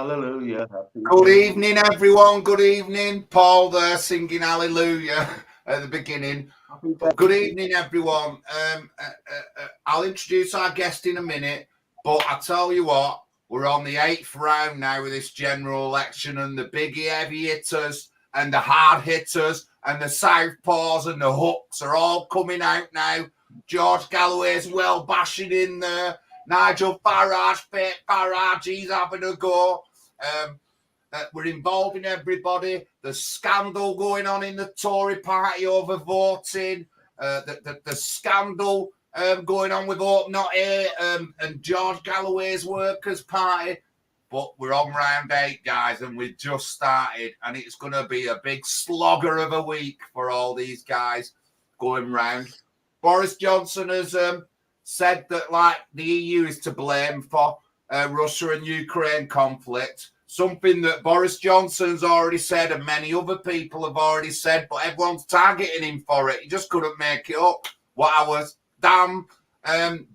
Hallelujah. Good evening, everyone. Good evening. Paul there singing hallelujah at the beginning. Good evening, everyone. I'll introduce our guest in a minute, but I tell you what, we're on the 8th round now with this general election, and the big heavy hitters and the hard hitters and the southpaws and the hooks are all coming out now. George Galloway's well bashing in there. Nigel Farage, he's having a go. We're involving everybody. There's scandal going on in the Tory party over voting. The scandal going on with Hope Not Here and George Galloway's Workers' Party. But we're on round 8, guys, and we've just started. And it's going to be a big slogger of a week for all these guys going round. Boris Johnson has said that, like, the EU is to blame for Russia and Ukraine conflict. Something that Boris Johnson's already said and many other people have already said, but everyone's targeting him for it. He just couldn't make it up. What I was damn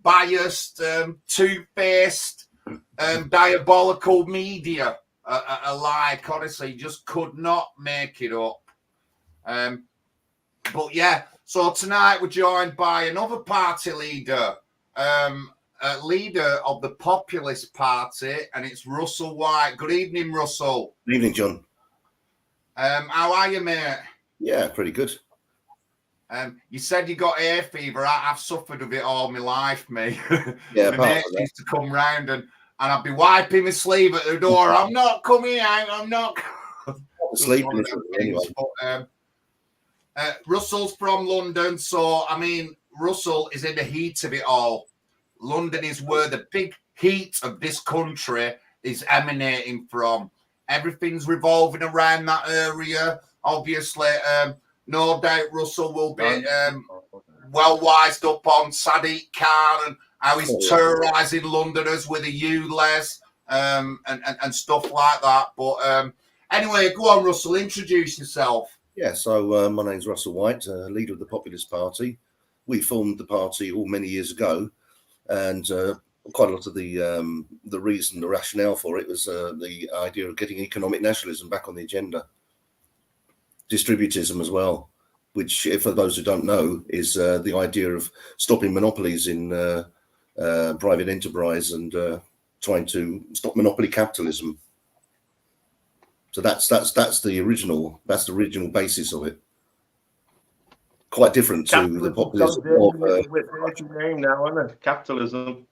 biased, two-faced, diabolical media alike. Honestly, he just could not make it up. But yeah, so tonight we're joined by another party leader, leader of the Populist Party, and it's Russell White. Good evening, Russell. Good evening, John. How are you, mate? Yeah, pretty good. You said you got hay fever. I've suffered with it all my life, mate. Yeah, my mates used to come round and I'd be wiping my sleeve at the door. I'm not coming out. I'm not sleeping anyway. Russell's from London, so I mean, Russell is in the heat of it all. London is where the big heat of this country is emanating from. Everything's revolving around that area. Obviously, no doubt Russell will be well wised up on Sadiq Khan and how he's terrorising Londoners with the ULEZ and stuff like that. But anyway, go on, Russell, introduce yourself. Yeah, so my name's Russell White, leader of the Populist Party. We formed the party many years ago, and quite a lot of the reason, the rationale for it was the idea of getting economic nationalism back on the agenda. Distributism as well, which, for those who don't know, is the idea of stopping monopolies in private enterprise and trying to stop monopoly capitalism. So that's the original basis of it. Quite different to the populism of name now, isn't it? Capitalism.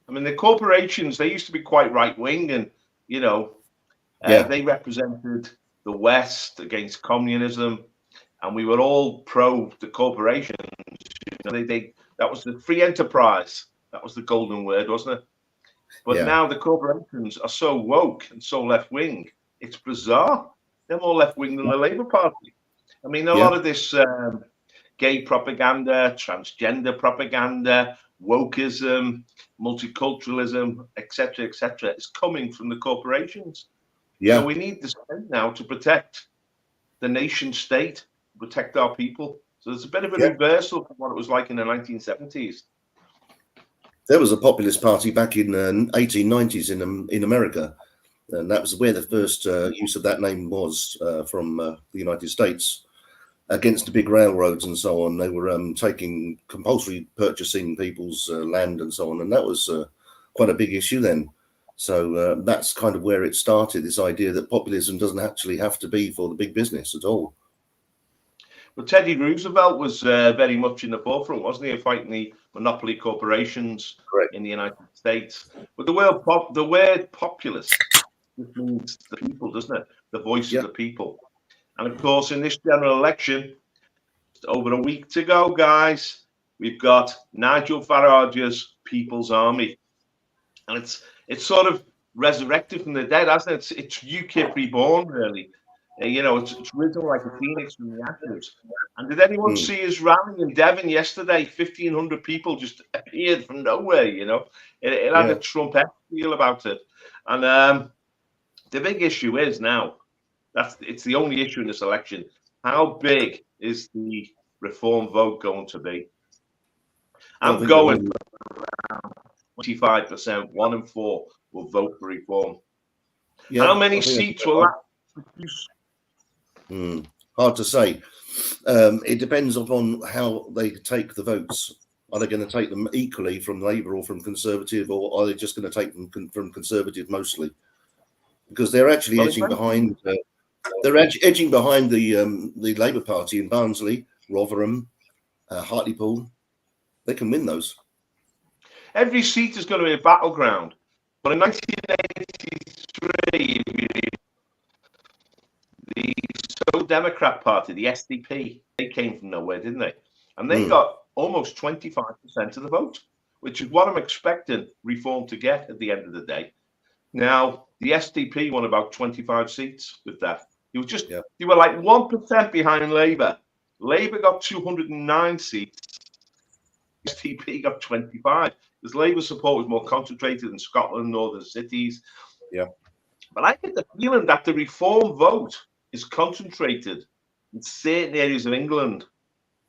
I mean, the corporations, they used to be quite right wing, and they represented the West against communism, and we were all pro the corporations. That was the free enterprise. That was the golden word, wasn't it? But now the corporations are so woke and so left wing. It's bizarre. They're more left wing than the Labour Party. I mean, a lot of this gay propaganda, transgender propaganda, wokeism, multiculturalism, etc., is coming from the corporations. Yeah, so we need the state now to protect the nation state, protect our people. So there's a bit of a reversal from what it was like in the 1970s. There was a populist party back in 1890s in America, and that was where the first use of that name was from the United States. Against the big railroads and so on, they were taking compulsory purchasing people's land and so on, and that was quite a big issue then. So that's kind of where it started, this idea that populism doesn't actually have to be for the big business at all. Well, Teddy Roosevelt was very much in the forefront, wasn't he, fighting the monopoly corporations in the United States. But the word populist just means the people, doesn't it? The voice of the people. And of course, in this general election, over a week to go, guys, we've got Nigel Farage's People's Army. And it's sort of resurrected from the dead, hasn't it? It's UKIP reborn, really. It's risen like a phoenix from the ashes. And did anyone see his rally in Devon yesterday? 1,500 people just appeared from nowhere, It had a Trump-esque feel about it. And the big issue is now, it's the only issue in this election. How big is the reform vote going to be? I'm going around 25%. 1 in 4 will vote for reform. Yeah, how many seats will that produce? Hard to say. It depends upon how they take the votes. Are they going to take them equally from Labour or from Conservative, or are they just going to take them from Conservative mostly? Because they're actually edging behind. They're edging behind the Labour Party in Barnsley, Rotherham, Hartlepool. They can win those. Every seat is going to be a battleground. But in 1983, the Social Democrat Party, the SDP, they came from nowhere, didn't they? And they got almost 25% of the vote, which is what I'm expecting Reform to get at the end of the day. Now, the SDP won about 25 seats with that. It was just, they were like 1% behind Labour. Labour got 209 seats. SDP got 25. Because Labour's support was more concentrated in Scotland, northern cities. Yeah. But I get the feeling that the Reform vote is concentrated in certain areas of England.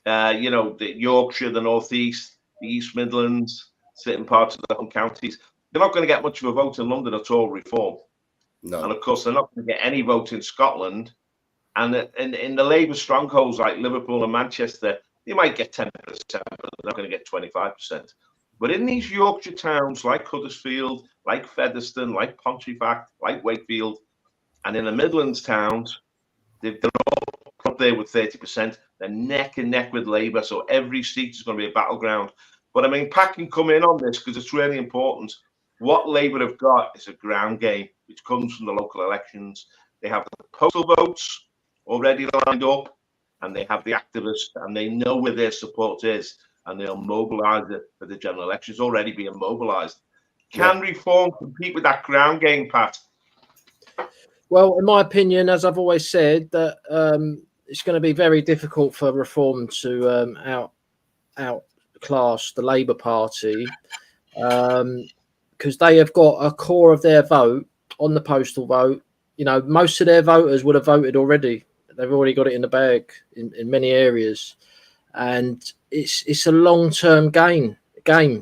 You know, the Yorkshire, the North East, the East Midlands, certain parts of the home counties. They're not going to get much of a vote in London at all, Reform. No. And of course, they're not going to get any vote in Scotland. And in the Labour strongholds like Liverpool and Manchester, they might get 10%, but they're not going to get 25%. But in these Yorkshire towns like Huddersfield, like Featherstone, like Pontefract, like Wakefield, and in the Midlands towns, they're all up there with 30%. They're neck and neck with Labour, so every seat is going to be a battleground. But I mean, Pat can come in on this because it's really important. What Labour have got is a ground game, which comes from the local elections. They have the postal votes already lined up, and they have the activists, and they know where their support is, and they'll mobilise it for the general elections. Already being mobilised. Can Reform compete with that ground game, Pat? Well, in my opinion, as I've always said, that it's going to be very difficult for Reform to outclass the Labour Party, because they have got a core of their vote on the postal vote. You know, most of their voters would have voted already. They've already got it in the bag in many areas, and it's a long-term game.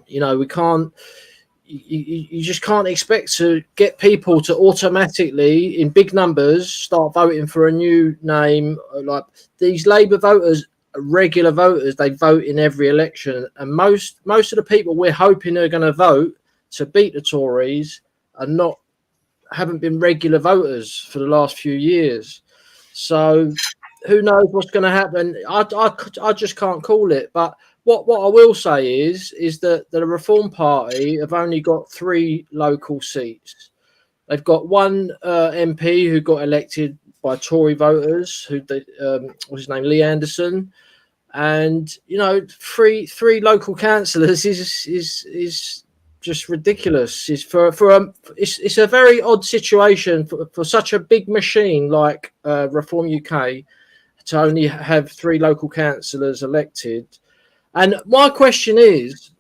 You know, we can't. You just can't expect to get people to automatically, in big numbers, start voting for a new name. Like these Labour voters, regular voters, they vote in every election, and most of the people we're hoping are going to vote to beat the Tories haven't been regular voters for the last few years. So who knows what's going to happen? I just can't call it. But what I will say is that the Reform Party have only got 3 local seats. They've got one MP who got elected by Tory voters, what's his name, Lee Anderson, and you know, three local councillors is just ridiculous. It's a very odd situation for such a big machine like Reform UK to only have 3 local councillors elected. And my question is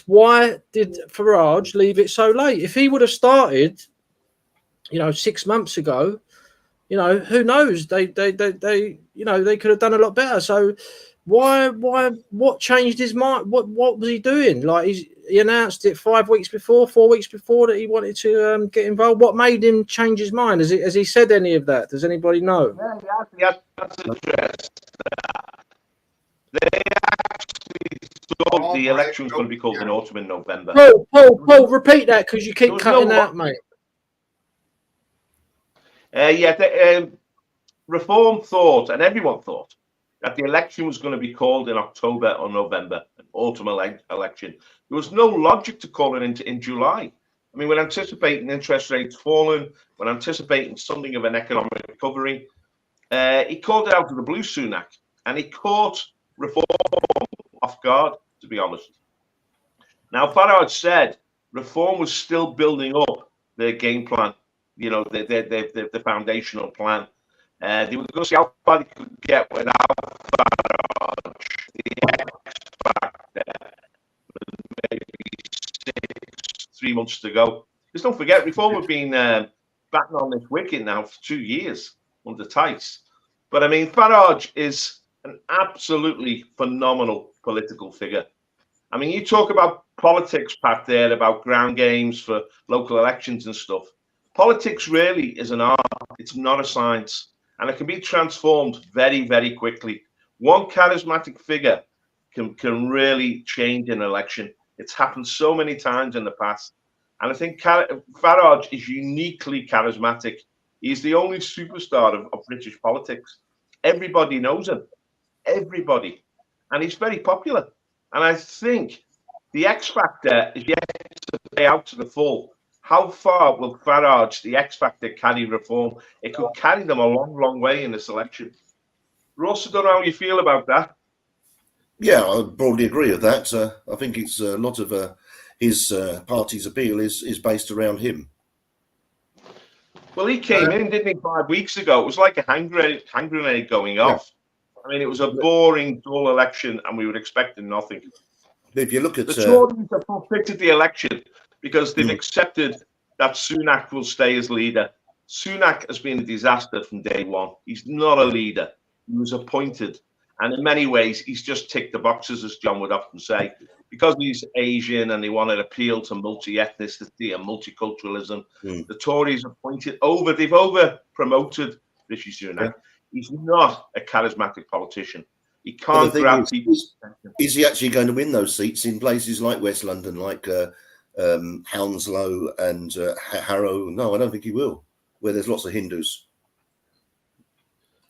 why did Farage leave it so late? If he would have started, you know, 6 months ago, you know, who knows? They you know, they could have done a lot better. So why what changed his mind? What was he doing? Like he announced it 4 weeks before that he wanted to get involved. What made him change his mind? Has he said any of that? Does anybody know? Yeah, that's addressed. They actually thought the election was going to be called in autumn and November. Paul, repeat that because you keep cutting out, mate. Reform thought, and everyone thought, that the election was going to be called in October or November, an autumn election. There was no logic to call it in July. I mean, we're anticipating interest rates falling, we're anticipating something of an economic recovery. He called it out of the blue, Sunak, and he caught Reform off guard, to be honest. Now, Farage said Reform was still building up their game plan, you know, the foundational plan. They were going to see how far they could get without Farage. The X factor, maybe 3 months to go. Just don't forget, Reform have been batting on this wicket now for 2 years under Tice. But I mean, Farage is an absolutely phenomenal political figure. I mean, you talk about politics, Pat, there, about ground games for local elections and stuff. Politics really is an art. It's not a science, and it can be transformed very, very quickly. One charismatic figure can really change an election. It's happened so many times in the past. And I think Farage is uniquely charismatic. He's the only superstar of British politics. Everybody knows him. Everybody. And he's very popular. And I think the X Factor is yet to play out to the full. How far will Farage, the X Factor, carry reform? It could carry them a long, long way in this election. Ross, I don't know how you feel about that. Yeah, I broadly agree with that. I think it's a lot of his party's appeal is based around him. Well, he came in, didn't he, 5 weeks ago? It was like a hand grenade going off. Yeah. I mean, it was a boring, dull election, and we were expecting nothing. If you look at the Tories have forfeited the election because they've accepted that Sunak will stay as leader. Sunak has been a disaster from day one. He's not a leader. He was appointed. And in many ways, he's just ticked the boxes, as John would often say, because he's Asian and they want to appeal to multi-ethnicity and multiculturalism. The Tories they've over-promoted Rishi Sunak. Yeah. He's not a charismatic politician. He can't grab people's attention. Is he actually going to win those seats in places like West London, like Hounslow and Harrow? No, I don't think he will, where there's lots of Hindus.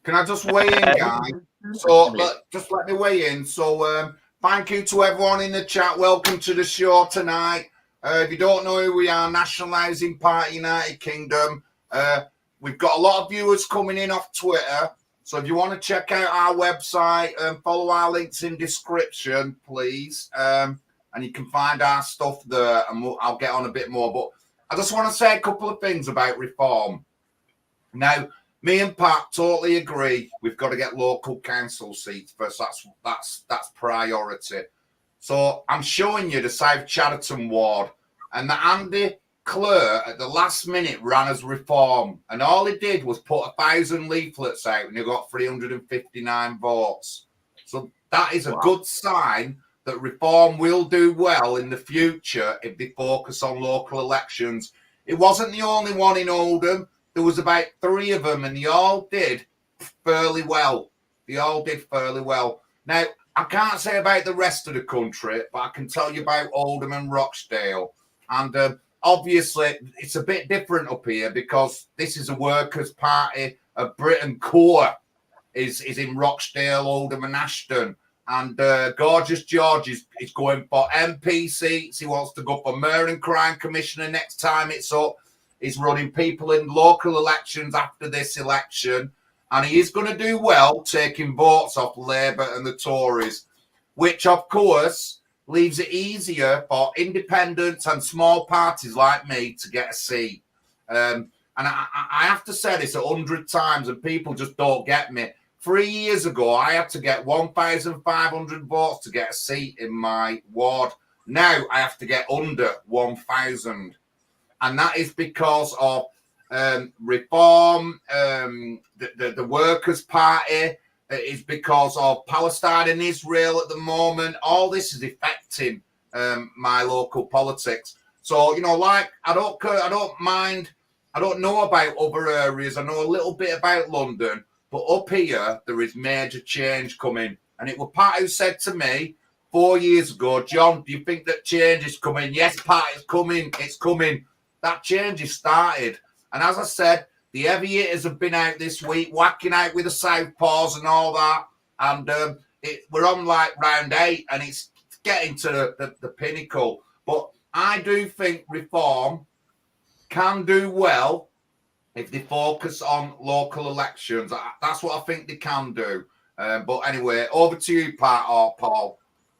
Can I just weigh in, guys? So just let me weigh in. So thank you to everyone in the chat. Welcome to the show tonight. If you don't know who we are, Nationalising Party United Kingdom. We've got a lot of viewers coming in off Twitter. So if you want to check out our website and follow our links in description, please. And you can find our stuff there, and I'll get on a bit more. But I just want to say a couple of things about reform. Now, me and Pat totally agree. We've got to get local council seats first. That's priority. So I'm showing you the South Chatterton ward, and the Andy Clare at the last minute ran as reform, and all he did was put 1,000 leaflets out, and he got 359 votes. So that is a good sign that reform will do well in the future if they focus on local elections. It wasn't the only one in Oldham. There was about 3 of them, and they all did fairly well. Now, I can't say about the rest of the country, but I can tell you about Oldham and Rochdale. And obviously, it's a bit different up here because this is a Workers' Party of Britain core is in Rochdale, Oldham and Ashton. And Gorgeous George is going for MP seats. He wants to go for Mayor and Crime Commissioner next time it's up. He's running people in local elections after this election. And he is going to do well taking votes off Labour and the Tories, which, of course, leaves it easier for independents and small parties like me to get a seat. And I have to say this 100 times, and people just don't get me. 3 years ago, I had to get 1,500 votes to get a seat in my ward. Now I have to get under 1,000. And that is because of reform, the Workers' Party. It is because of Palestine and Israel at the moment. All this is affecting my local politics. So, you know, like, I don't mind. I don't know about other areas. I know a little bit about London. But up here, there is major change coming. And it was Pat who said to me 4 years ago, John, do you think that change is coming? Yes, Pat, it's coming. It's coming. That change has started. And as I said, the heavy hitters have been out this week, whacking out with the southpaws and all that. And we're on like round 8, and it's getting to the pinnacle. But I do think reform can do well if they focus on local elections. That's what I think they can do. But anyway, over to you, Pat or Paul.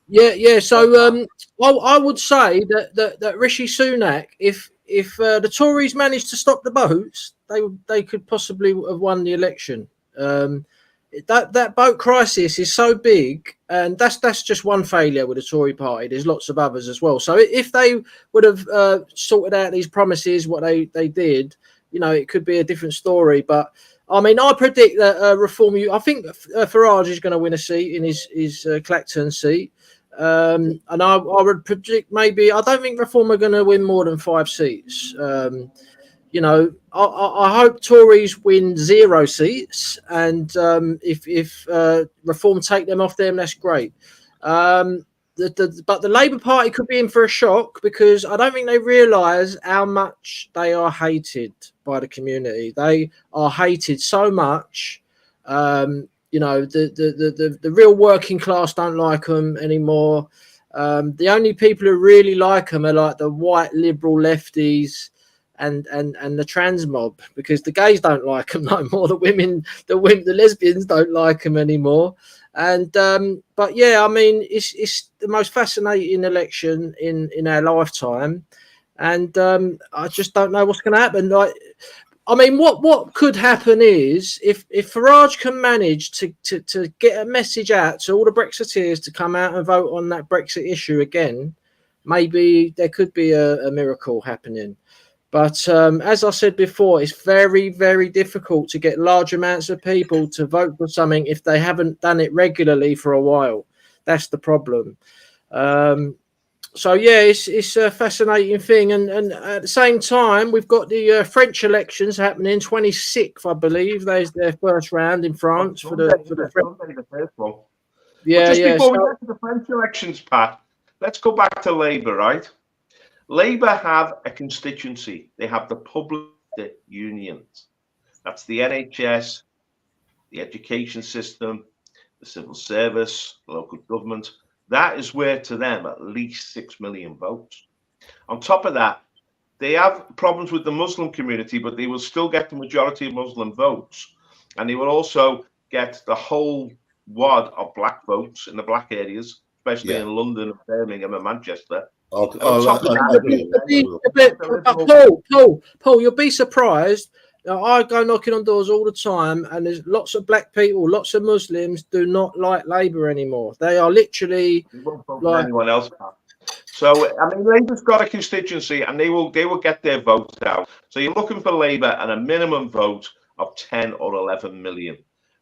Yeah. So I would say that Rishi Sunak, if the Tories managed to stop the boats, they could possibly have won the election. That boat crisis is so big, and that's just one failure with the Tory party. There's lots of others as well. So if they would have sorted out these promises, what they did, you know, it could be a different story. But I mean, I predict that reform. I think Farage is going to win a seat in his Clacton seat. And I would predict maybe, I don't think Reform are going to win more than 5 seats. you know, I hope Tories win 0 seats, and if Reform take them off them, that's great. But the Labour Party could be in for a shock, because I don't think they realise how much they are hated by the community. They are hated so much. You know, the real working class don't like them anymore. The only people who really like them are like the white liberal lefties and the trans mob, because the gays don't like them no more. The lesbians don't like them anymore. And but yeah, I mean, it's the most fascinating election in our lifetime, and I just don't know what's going to happen. Like, I mean, what could happen is if Farage can manage to get a message out to all the Brexiteers to come out and vote on that Brexit issue again, maybe there could be a miracle happening. But as I said before, it's very, very difficult to get large amounts of people to vote for something if they haven't done it regularly for a while. That's the problem. So yeah, it's a fascinating thing, and at the same time, we've got the French elections happening 26th, I believe. There's their first round in France for the first one. Yeah, just yeah. Before we get to the French elections, Pat, let's go back to Labour, right? Labour have a constituency. They have the public unions. That's the NHS, the education system, the civil service, local government. That is worth to them at least 6 million votes. On top of that, they have problems with the Muslim community, but they will still get the majority of Muslim votes. And they will also get the whole wad of black votes in the black areas, especially in London, Birmingham and Manchester. Paul, you'll be surprised. I go knocking on doors all the time, and there's lots of black people, lots of Muslims do not like Labour anymore. They are literally like anyone else. So I mean, Labour's got a constituency, and they will get their votes out. So you're looking for Labour and a minimum vote of 10 or 11 million.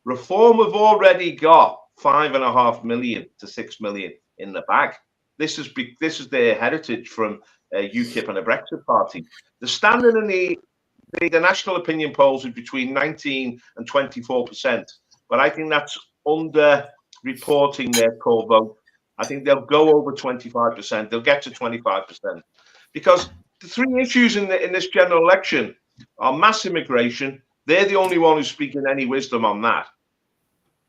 Reform have already got 5.5 million to 6 million in the bag. This is their heritage from UKIP and the Brexit Party. The standing in the national opinion polls is between 19 and 24%, but I think that's under reporting their core vote. I think they'll go over 25%. They'll get to 25%, because the three issues in this general election are mass immigration. They're the only one who's speaking any wisdom on that.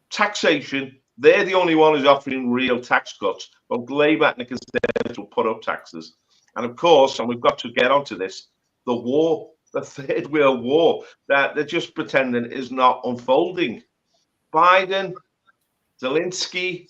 Taxation. They're the only one who's offering real tax cuts. Both Labour and the Conservatives will put up taxes. And of course, and we've got to get onto this, the war, the Third World War, that they're just pretending is not unfolding. Biden, Zelensky,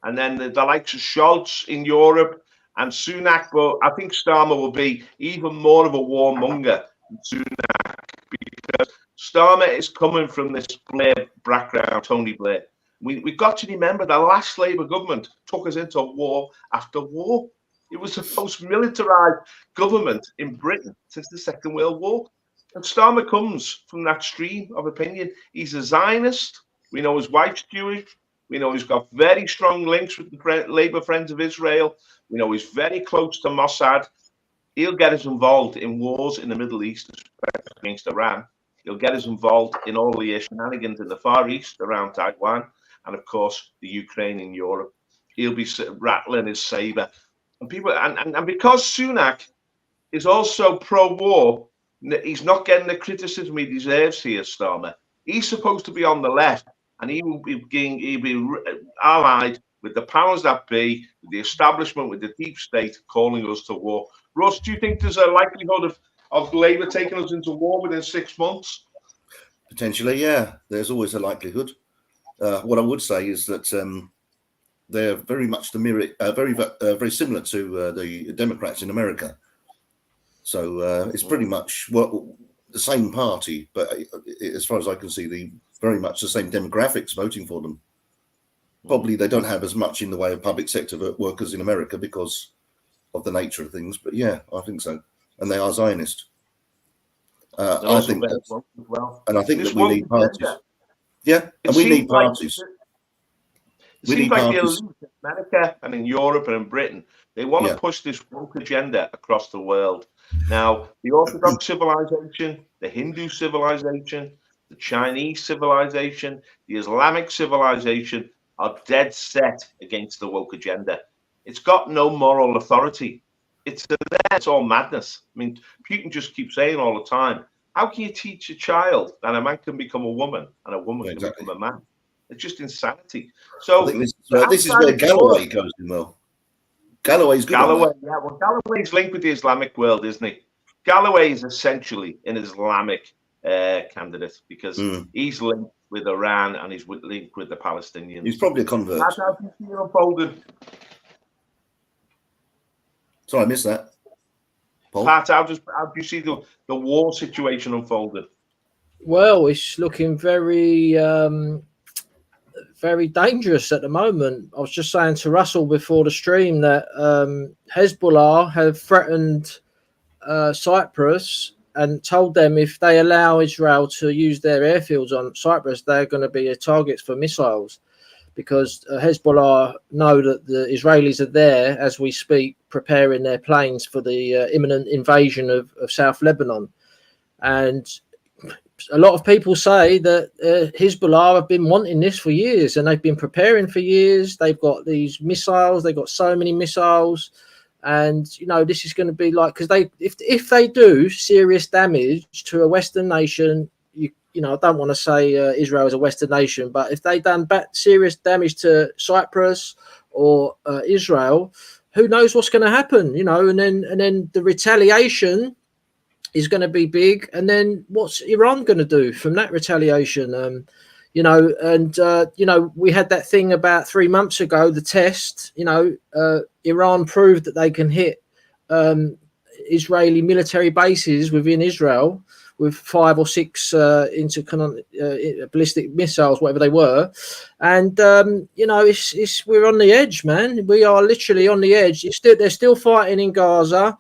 and then the likes of Scholz in Europe and Sunak. But I think Starmer will be even more of a warmonger than Sunak, because Starmer is coming from this Blair background, Tony Blair. We've got to remember the last Labour government took us into war after war. It was the most militarised government in Britain since the Second World War. And Starmer comes from that stream of opinion. He's a Zionist. We know his wife's Jewish. We know he's got very strong links with the Labour Friends of Israel. We know he's very close to Mossad. He'll get us involved in wars in the Middle East, especially against Iran. He'll get us involved in all the shenanigans in the Far East around Taiwan. And of course, the Ukraine in Europe. He'll be rattling his saber, and people, and because Sunak is also pro-war, he's not getting the criticism he deserves here. Starmer, he's supposed to be on the left, and he'll be allied with the powers that be, with the establishment, with the deep state, calling us to war. Russ, do you think there's a likelihood of Labour taking us into war within 6 months? Potentially, yeah. There's always a likelihood. What I would say is that they're very much very similar to the Democrats in America. So it's pretty much the same party, but as far as I can see, very much the same demographics voting for them. Probably they don't have as much in the way of public sector workers in America because of the nature of things. But yeah, I think so, and they are Zionist. I think that, and I think that we need parties. Yeah, and we need parties. It seems like the elite in America and in Europe and in Britain, they want to push this woke agenda across the world. Now, the Orthodox civilization, the Hindu civilization, the Chinese civilization, the Islamic civilization are dead set against the woke agenda. It's got no moral authority. It's all madness. I mean, Putin just keeps saying all the time, how can you teach a child that a man can become a woman and a woman can become a man? It's just insanity. So this is where Galloway goes in well. Galloway's good. Galloway, yeah. Well, Galloway's linked with the Islamic world, isn't he? Galloway is essentially an Islamic candidate because he's linked with Iran and he's linked with the Palestinians. He's probably a convert. That's how you see it unfolded. Sorry, I missed that. Paul? Pat, how do you see the war situation unfolded? Well, it's looking very, very dangerous at the moment. I was just saying to Russell before the stream that Hezbollah have threatened Cyprus and told them if they allow Israel to use their airfields on Cyprus, they're going to be targets for missiles, because Hezbollah know that the Israelis are there as we speak, preparing their planes for the imminent invasion of South Lebanon. And a lot of people say that Hezbollah have been wanting this for years, and they've been preparing for years. They've got these missiles. They've got so many missiles. And, you know, this is going to be like, because if they do serious damage to a Western nation, you know, I don't want to say Israel is a Western nation, but if they done serious damage to Cyprus or Israel, who knows what's going to happen, you know, and then the retaliation is going to be big. And then what's Iran going to do from that retaliation? You know, and, you know, we had that thing about 3 months ago, the test, you know, Iran proved that they can hit Israeli military bases within Israel with 5 or 6 ballistic missiles, whatever they were. And, you know, we're on the edge, man. We are literally on the edge. They're still fighting in Gaza.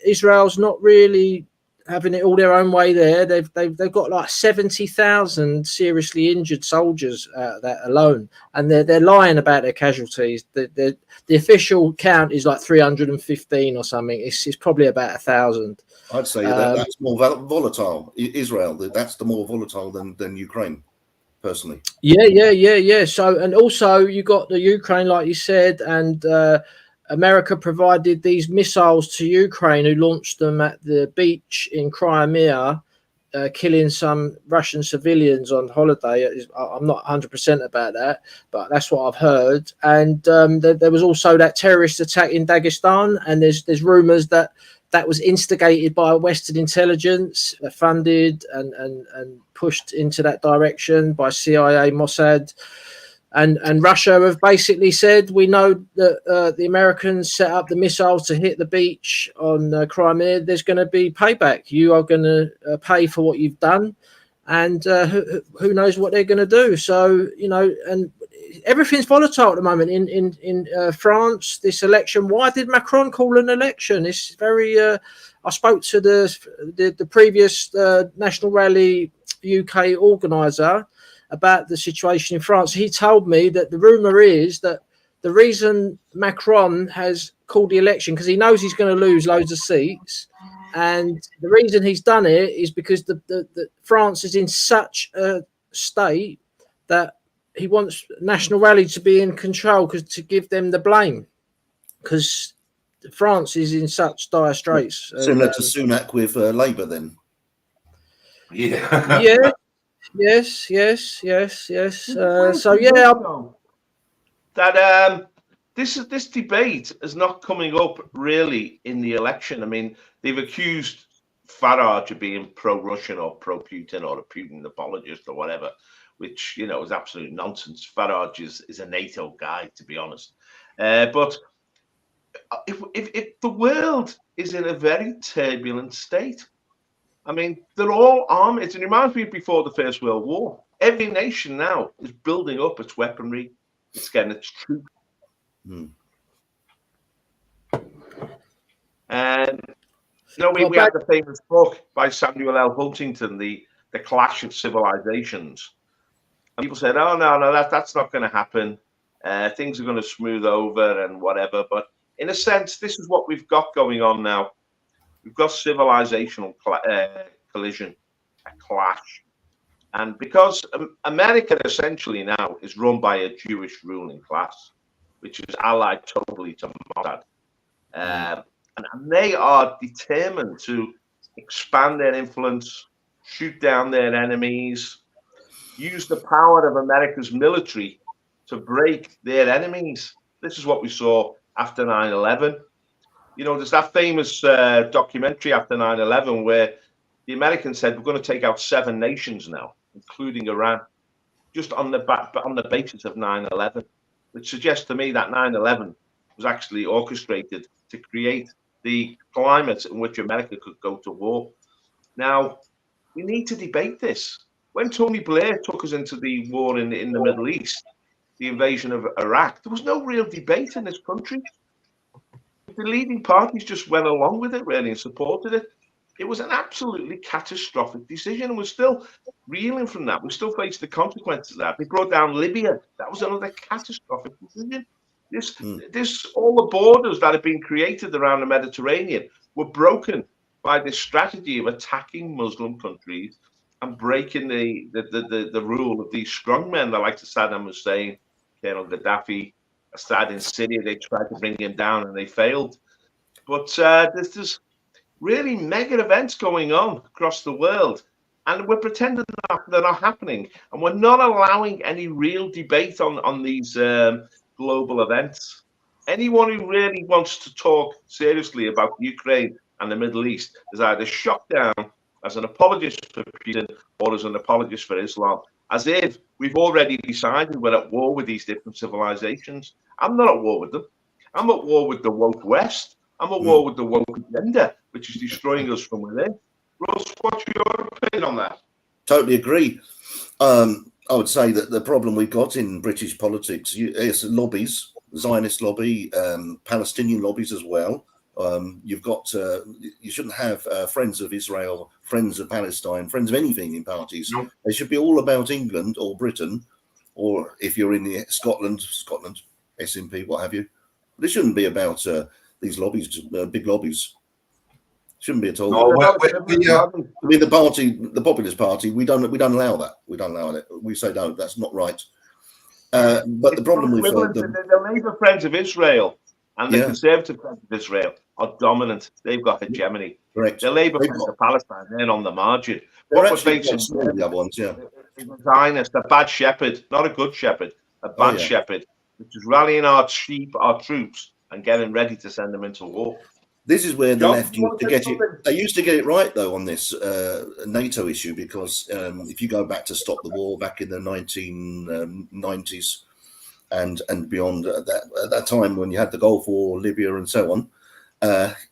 Israel's not really having it all their own way there. They've got like 70,000 seriously injured soldiers out of that alone, and they're lying about their casualties. The official count is like 315 or something. It's probably about 1,000. I'd say that's more volatile. Israel, that's the more volatile than Ukraine, personally. Yeah. So, and also you got the Ukraine, like you said, and America provided these missiles to Ukraine, who launched them at the beach in Crimea, killing some Russian civilians on holiday. I'm not 100% about that, but that's what I've heard. And there was also that terrorist attack in Dagestan, and there's rumours that was instigated by Western intelligence, funded and pushed into that direction by CIA, Mossad. And Russia have basically said, we know that the Americans set up the missiles to hit the beach on Crimea. There's going to be payback. You are going to pay for what you've done. And who knows what they're going to do. So, you know, and everything's volatile at the moment in France, this election. Why did Macron call an election? It's very, I spoke to the previous National Rally UK organiser about the situation in France. He told me that the rumour is that the reason Macron has called the election, because he knows he's going to lose loads of seats, and the reason he's done it is because the France is in such a state that he wants National Rally to be in control, because to give them the blame, because France is in such dire straits. Similar to Sunak with Labour, then. Yeah. Yeah. Yes. So yeah, that this debate is not coming up really in the election. I mean, they've accused Farage of being pro-Russian or pro-Putin or a Putin apologist or whatever, which, you know, is absolute nonsense. Farage is a NATO guy, to be honest. But if the world is in a very turbulent state, I mean, they're all armed. It reminds me of before the First World War. Every nation now is building up its weaponry. It's getting its troops. And, you know, we had the famous book by Samuel L. Huntington, The Clash of Civilizations. And people said, oh, no, that's not going to happen. Things are going to smooth over and whatever. But in a sense, this is what we've got going on now. We've got civilizational collision, a clash. And because America essentially now is run by a Jewish ruling class, which is allied totally to Mossad. And they are determined to expand their influence, shoot down their enemies, use the power of America's military to break their enemies. This is what we saw after 9/11. You know, there's that famous documentary after 9/11 where the Americans said, we're going to take out 7 nations now, including Iran, just on the basis of 9/11, which suggests to me that 9/11 was actually orchestrated to create the climate in which America could go to war. Now, we need to debate this. When Tony Blair took us into the war in the Middle East, the invasion of Iraq, there was no real debate in this country. The leading parties just went along with it, really, and supported it. It was an absolutely catastrophic decision, and we're still reeling from that. We still face the consequences of that. They brought down Libya. That was another catastrophic decision. All the borders that had been created around the Mediterranean were broken by this strategy of attacking Muslim countries and breaking the rule of these strongmen, like Saddam Hussein, Colonel Gaddafi, Assad in Syria. They tried to bring him down and they failed. But there's really mega events going on across the world, and we're pretending they're not happening, and we're not allowing any real debate on these global events. Anyone who really wants to talk seriously about Ukraine and the Middle East is either shot down as an apologist for Putin or as an apologist for Islam, as if we've already decided we're at war with these different civilizations. I'm not at war with them. I'm at war with the woke West. I'm at war with the woke agenda, which is destroying us from within. Ross, what's your opinion on that? Totally agree. I would say that the problem we've got in British politics is lobbies, Zionist lobby, Palestinian lobbies as well. You've got, you shouldn't have friends of Israel, friends of Palestine, friends of anything in parties. No. They should be all about England or Britain, or if you're in Scotland, SNP, what have you. They shouldn't be about these lobbies, big lobbies. Shouldn't be at all. I mean, the Populist Party, we don't allow that. We don't allow it. We say no, that's not right. But the problem with the Labour Friends of Israel and the Conservative Friends of Israel are dominant. They've got hegemony. Correct. The Labour Friends of Palestine, they're on the margin. What we're facing the other ones, Zionist, a bad shepherd, not a good shepherd, a bad shepherd, which is rallying our sheep, our troops, and getting ready to send them into war. This is where the left used to get it. They used to get it right, though, on this NATO issue, because if you go back to Stop the War back in the 1990s and beyond, at that time when you had the Gulf War, Libya, and so on,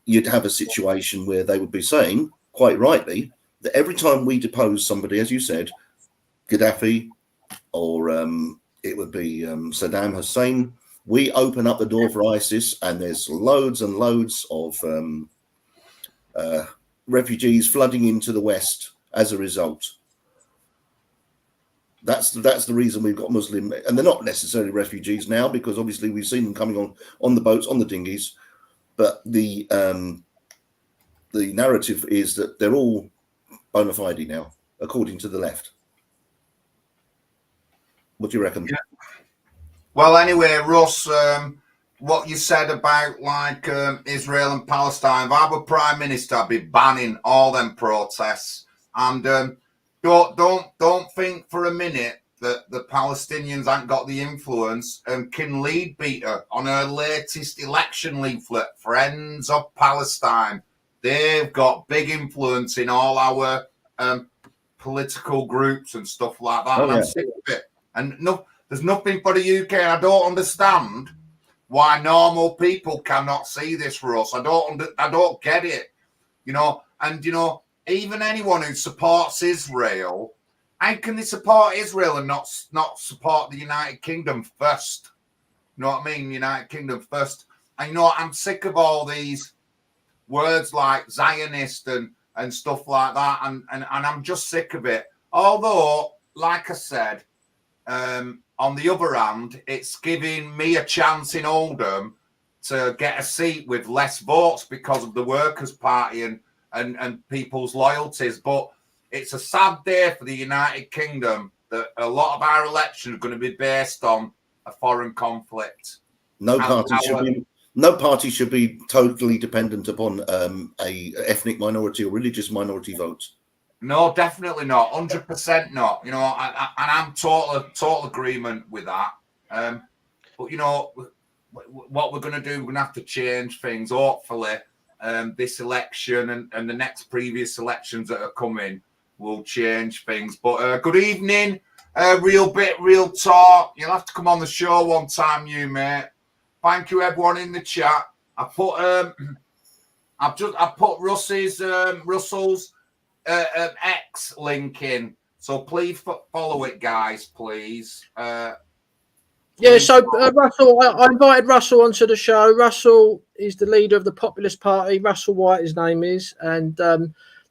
you'd have a situation where they would be saying, quite rightly, that every time we depose somebody, as you said, Gaddafi, or it would be Saddam Hussein, we open up the door for ISIS, and there's loads and loads of refugees flooding into the West as a result. That's the reason we've got Muslim, and they're not necessarily refugees now, because obviously we've seen them coming on the boats, on the dinghies. But the narrative is that they're all bona fide now, according to the left. What do you reckon? Yeah. Well, anyway, Russ, what you said about Israel and Palestine, if I were Prime Minister, I'd be banning all them protests. And don't think for a minute that the Palestinians ain't got the influence. Kim Leadbeater, on her latest election leaflet, Friends of Palestine, they've got big influence in all our political groups and stuff like that. And I'm sick of it. And no, there's nothing for the UK. I don't understand why normal people cannot see this, Russ. I don't get it, And even anyone who supports Israel, how can they support Israel and not support the United Kingdom first? You know what I mean? United Kingdom first. And I'm sick of all these words like Zionist and stuff like that, and I'm just sick of it. Although, like I said, on the other hand, it's giving me a chance in Oldham to get a seat with less votes because of the Workers' Party and people's loyalties. But it's a sad day for the United Kingdom that a lot of our elections are going to be based on a foreign conflict. No party should be totally dependent upon a ethnic minority or religious minority vote. No, definitely not. 100% not. You know, and I'm total agreement with that. But you know, what we're going to do, we're going to have to change things. Hopefully, this election and the next previous elections that are coming will change things. But good evening, real bit, real talk. You'll have to come on the show one time, you mate. Thank you, everyone in the chat. I put Russell's X link in, so please follow it, guys. Please. So Russell, I invited Russell onto the show. Russell is the leader of the Populist Party. Russell White, his name is, and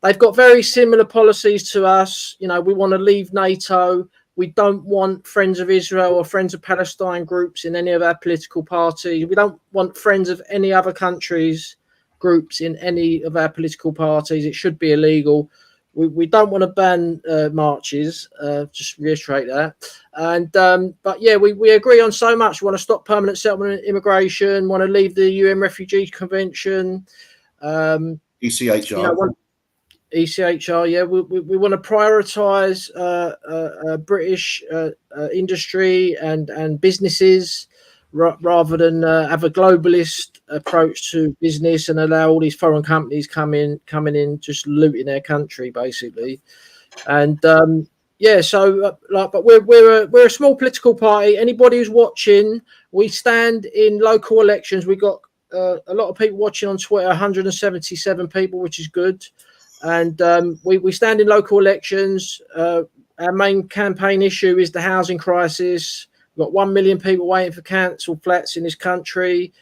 they've got very similar policies to us. You know, we want to leave NATO. We don't want Friends of Israel or Friends of Palestine groups in any of our political parties. We don't want Friends of any other countries groups in any of our political parties. It should be illegal. We don't want to ban marches, just reiterate that. And but yeah, we agree on so much. We want to stop permanent settlement and immigration, want to leave the UN Refugee Convention. ECHR. You know, ECHR, yeah. We want to prioritise British industry and businesses rather than have a globalist approach to business and allow all these foreign companies coming in just looting their country basically. And but we're a small political party. Anybody who's watching, we stand in local elections. We got a lot of people watching on Twitter, 177 people, which is good. And we stand in local elections. Our main campaign issue is the housing crisis. We've got 1 million people waiting for council flats in this country,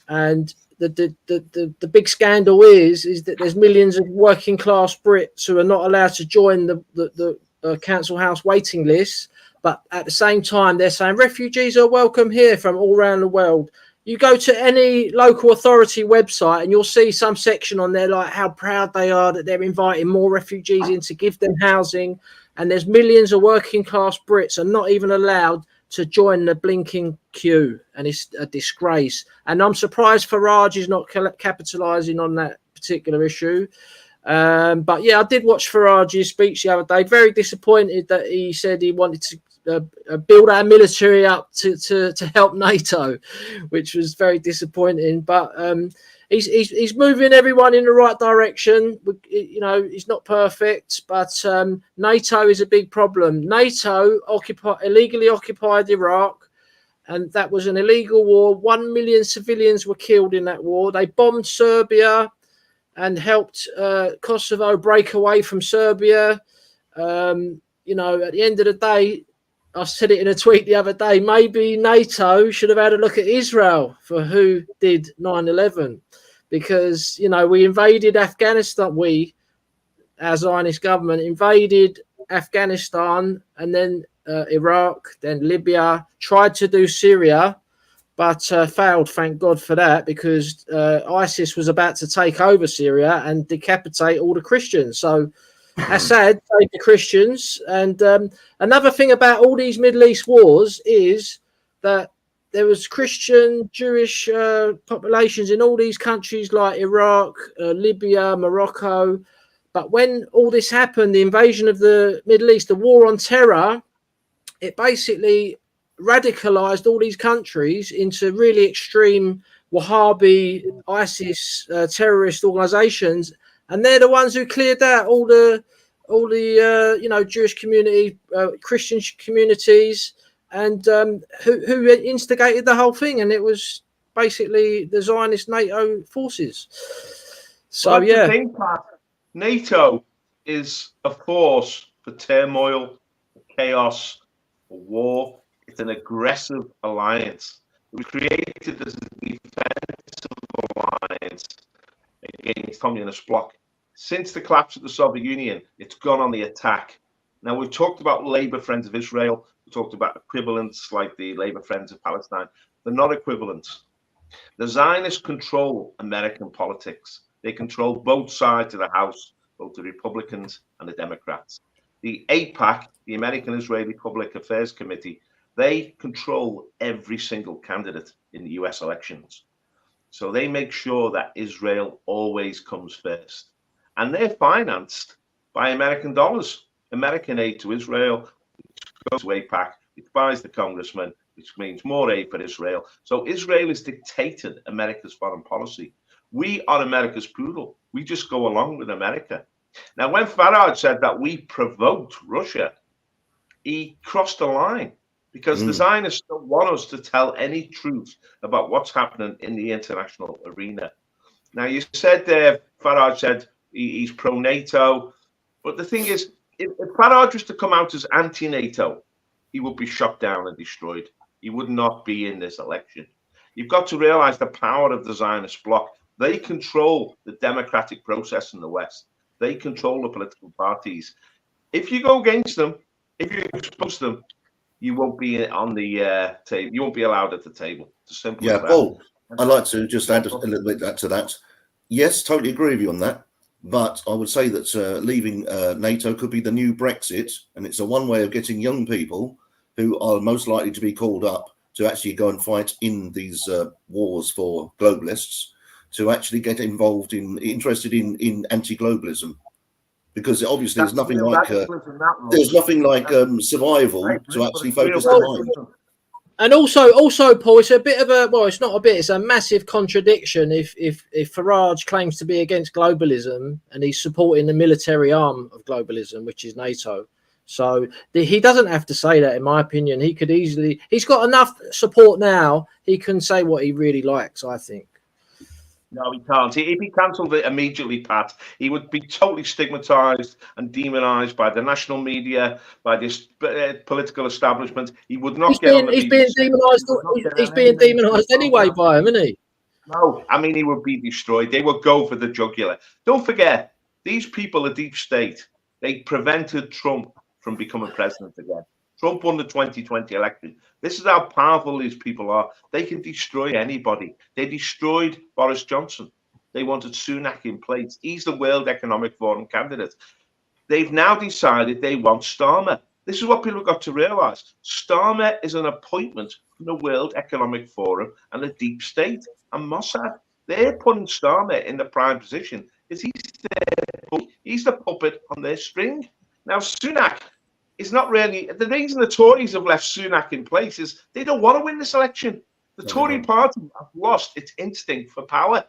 and the big scandal is that there's millions of working class Brits who are not allowed to join the council house waiting list. But at the same time, they're saying refugees are welcome here from all around the world. You go to any local authority website and you'll see some section on there like how proud they are that they're inviting more refugees in to give them housing. And there's millions of working class Brits are not even allowed to join the blinking queue. And it's a disgrace. And I'm surprised Farage is not capitalising on that particular issue. But yeah, I did watch Farage's speech the other day. Very disappointed that he said he wanted to build our military up to help NATO, which was very disappointing. But he's moving everyone in the right direction. You know, he's not perfect, but NATO is a big problem. NATO illegally occupied Iraq, and that was an illegal war. 1 million civilians were killed in that war. They bombed Serbia and helped Kosovo break away from Serbia. You know, at the end of the day, I said it in a tweet the other day, maybe NATO should have had a look at Israel for who did 9/11, because, you know, we invaded Afghanistan. Our Zionist government invaded Afghanistan and then Iraq, then Libya, tried to do Syria, but failed, thank God for that, because ISIS was about to take over Syria and decapitate all the Christians. So Assad saved the Christians. And another thing about all these Middle East wars is that there was Christian, Jewish populations in all these countries like Iraq, Libya, Morocco. But when all this happened, the invasion of the Middle East, the war on terror, it basically radicalized all these countries into really extreme Wahhabi, ISIS terrorist organizations. And they're the ones who cleared out all the you know, Jewish community, Christian communities, and who instigated the whole thing. And it was basically the Zionist NATO forces. So well, yeah, the thing, Pat, NATO is a force for turmoil, for chaos, for war. It's an aggressive alliance. It was created as a defensive alliance against communist bloc. Since the collapse of the Soviet Union, it's gone on the attack. Now, we've talked about Labour Friends of Israel. We talked about equivalents like the Labour Friends of Palestine. They're not equivalents. The Zionists control American politics. They control both sides of the House, both the Republicans and the Democrats. The AIPAC, the American Israeli Public Affairs Committee, they control every single candidate in the US elections. So they make sure that Israel always comes first. And they're financed by American dollars. American aid to Israel, which goes to AIPAC, which buys the congressman, which means more aid for Israel. So Israel is dictating America's foreign policy. We are America's poodle. We just go along with America. Now, when Farage said that we provoked Russia, he crossed the line, because the Zionists don't want us to tell any truth about what's happening in the international arena. Now, you said there, Farage said he's pro-NATO, but the thing is, if Farage was to come out as anti-NATO, he would be shot down and destroyed. He would not be in this election. You've got to realize the power of the Zionist bloc. They control the democratic process in the West. They control the political parties. If you go against them, if you expose them, you won't be on the table. You won't be allowed at the table. It's simple as that. Paul, I'd like to just add a little bit to that. Yes, totally agree with you on that. But I would say that leaving NATO could be the new Brexit, and it's a one way of getting young people who are most likely to be called up to actually go and fight in these wars for globalists, to actually get interested in anti-globalism, because obviously there's nothing like survival to actually focus on. And also, Paul, it's a bit of a, well, it's not a bit, it's a massive contradiction if Farage claims to be against globalism and he's supporting the military arm of globalism, which is NATO. So he doesn't have to say that, in my opinion. He could easily, he's got enough support now, he can say what he really likes, I think. No, he can't. If he cancelled it immediately, Pat, he would be totally stigmatised and demonised by the national media, by this political establishment. He would not get on the He's being demonised. He's being demonised anyway by him, isn't he? No, I mean, he would be destroyed. They would go for the jugular. Don't forget, these people, a deep state, they prevented Trump from becoming president again. Trump won the 2020 election. This is how powerful these people are. They can destroy anybody. They destroyed Boris Johnson. They wanted Sunak in place. He's the World Economic Forum candidate. They've now decided they want Starmer. This is what people have got to realise. Starmer is an appointment from the World Economic Forum and the deep state and Mossad. They're putting Starmer in the prime position because he's the puppet on their string. Now, Sunak is not really, the reason the Tories have left Sunak in place is they don't want to win this election. The Tory party has lost its instinct for power.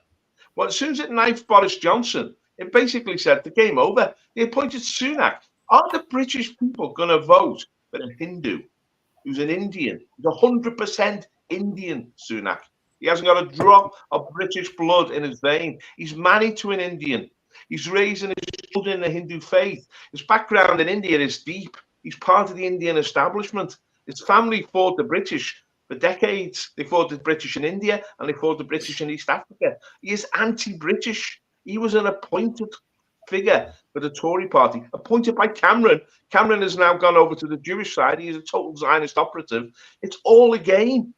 Well, as soon as it knifed Boris Johnson, it basically said the game over. They appointed Sunak. Are the British people going to vote for a Hindu who's an Indian? He's 100% Indian, Sunak. He hasn't got a drop of British blood in his vein. He's married to an Indian. He's raising his children in the Hindu faith. His background in India is deep. He's part of the Indian establishment. His family fought the British for decades. They fought the British in India and they fought the British in East Africa. He is anti-British. He was an appointed figure for the Tory party, appointed by Cameron. Cameron has now gone over to the Jewish side. He's a total Zionist operative. It's all a game.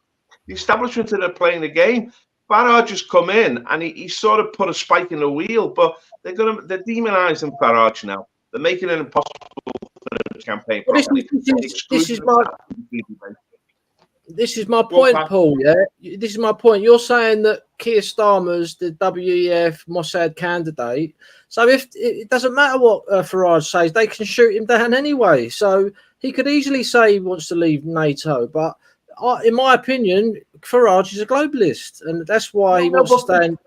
The establishment that are playing the game. Farage has come in and he sort of put a spike in the wheel, but they're demonising Farage now. They're making it impossible for the campaign. Well, this is my point, Paul. Yeah, this is my point. You're saying that Keir Starmer's the WEF Mossad candidate. So if it doesn't matter what Farage says, they can shoot him down anyway. So he could easily say he wants to leave NATO, but in my opinion, Farage is a globalist, and that's why he wants to stand.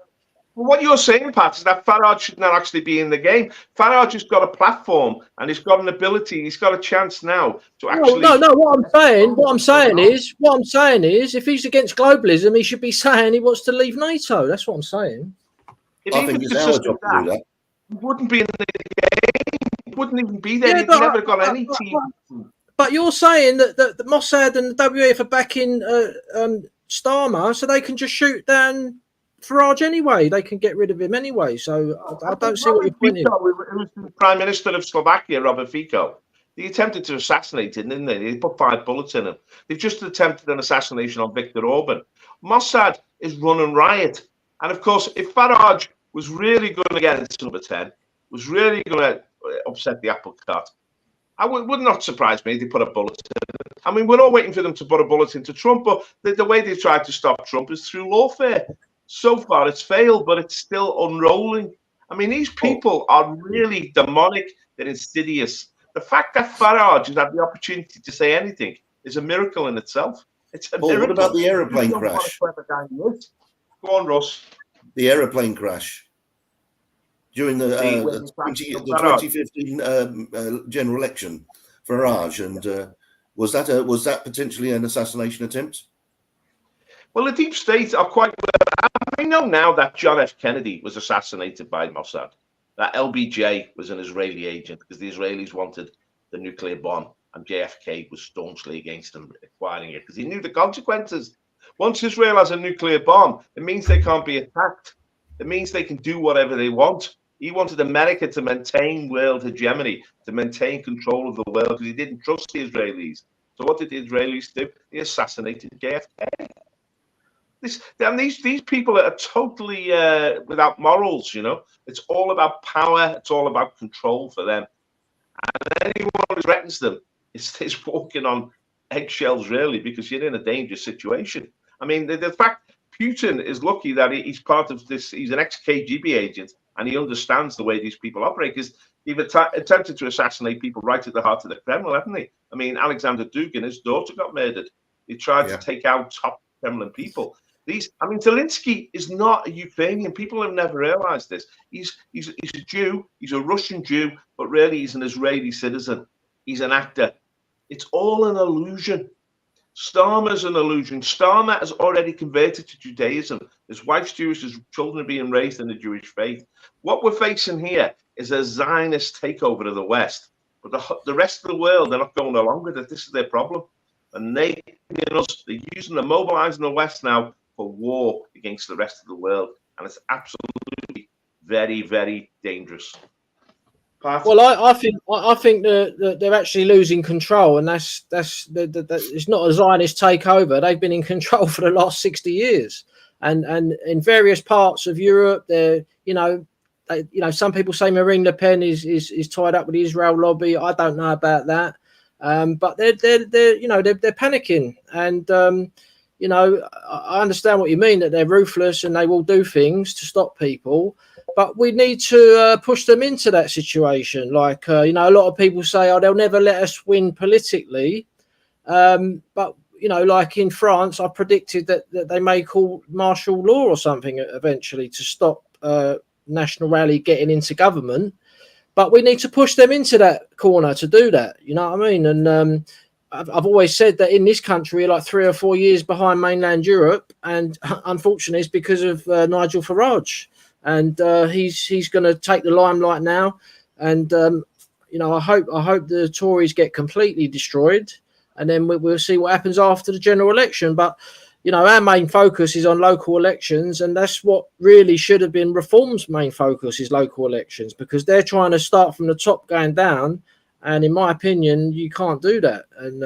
What you're saying, Pat, is that Farage should not actually be in the game. Farage has got a platform and he's got an ability. He's got a chance now to actually. No. What I'm saying is, if he's against globalism, he should be saying he wants to leave NATO. That's what I'm saying. If he could consist of that, he wouldn't be in the game. He wouldn't even be there. He'd never got any team. But you're saying that the Mossad and the WEF are backing Starmer, so they can just shoot down Farage anyway. They can get rid of him anyway. So I don't see what you're pointing. It was the Prime Minister of Slovakia, Robert Fico. They attempted to assassinate him, didn't they? They put 5 bullets in him. They've just attempted an assassination on Viktor Orban. Mossad is run riot. And of course, if Farage was really going to get into number 10, was really going to upset the apple cart, would not surprise me if they put a bullet in it. I mean, we're all waiting for them to put a bullet into Trump, but the way they've tried to stop Trump is through lawfare. So far, it's failed, but it's still unrolling. I mean, these people are really demonic. They're insidious. The fact that Farage has had the opportunity to say anything is a miracle in itself. It's a miracle. What about the aeroplane crash? Go on, Russ. The aeroplane crash during the 2015 general election, Farage, and was that potentially an assassination attempt? Well, the deep state are quite. I know now that John F. Kennedy was assassinated by Mossad. That LBJ was an Israeli agent because the Israelis wanted the nuclear bomb, and JFK was staunchly against them acquiring it because he knew the consequences. Once Israel has a nuclear bomb, it means they can't be attacked. It means they can do whatever they want. He wanted America to maintain world hegemony, to maintain control of the world, because he didn't trust the Israelis. So what did the Israelis do? They assassinated JFK. These people are totally without morals, you know. It's all about power. It's all about control for them. And anyone who threatens them is walking on eggshells, really, because you're in a dangerous situation. I mean, the fact Putin is lucky that he's part of this, he's an ex-KGB agent, and he understands the way these people operate, because they've attempted to assassinate people right at the heart of the Kremlin, haven't they? I mean, Alexander Dugin, his daughter got murdered. He tried to take out top Kremlin people. Zelensky is not a Ukrainian. People have never realized this. He's a Jew. He's a Russian Jew, but really he's an Israeli citizen. He's an actor. It's all an illusion. Starmer's an illusion. Starmer has already converted to Judaism. His wife's Jewish. His children are being raised in the Jewish faith. What we're facing here is a Zionist takeover of the West. But the rest of the world, they're not going along with it. This is their problem. And they're mobilizing the West now for war against the rest of the world, and it's absolutely very, very dangerous. Well, I think that they're actually losing control, and that's it's not a Zionist takeover. They've been in control for the last 60 years, and in various parts of Europe, they're some people say Marine Le Pen is tied up with the Israel lobby. I don't know about that, but they're panicking, and I understand what you mean, that they're ruthless and they will do things to stop people, but we need to push them into that situation. Like, a lot of people say, oh, they'll never let us win politically. But, like in France, I predicted that they may call martial law or something eventually to stop National Rally getting into government. But we need to push them into that corner to do that. You know what I mean? And I've always said that in this country, we're like 3 or 4 years behind mainland Europe, and unfortunately, it's because of Nigel Farage, and he's going to take the limelight now. And I hope the Tories get completely destroyed, and then we'll see what happens after the general election. But our main focus is on local elections, and that's what really should have been Reform's main focus, is local elections, because they're trying to start from the top going down. And in my opinion, you can't do that. And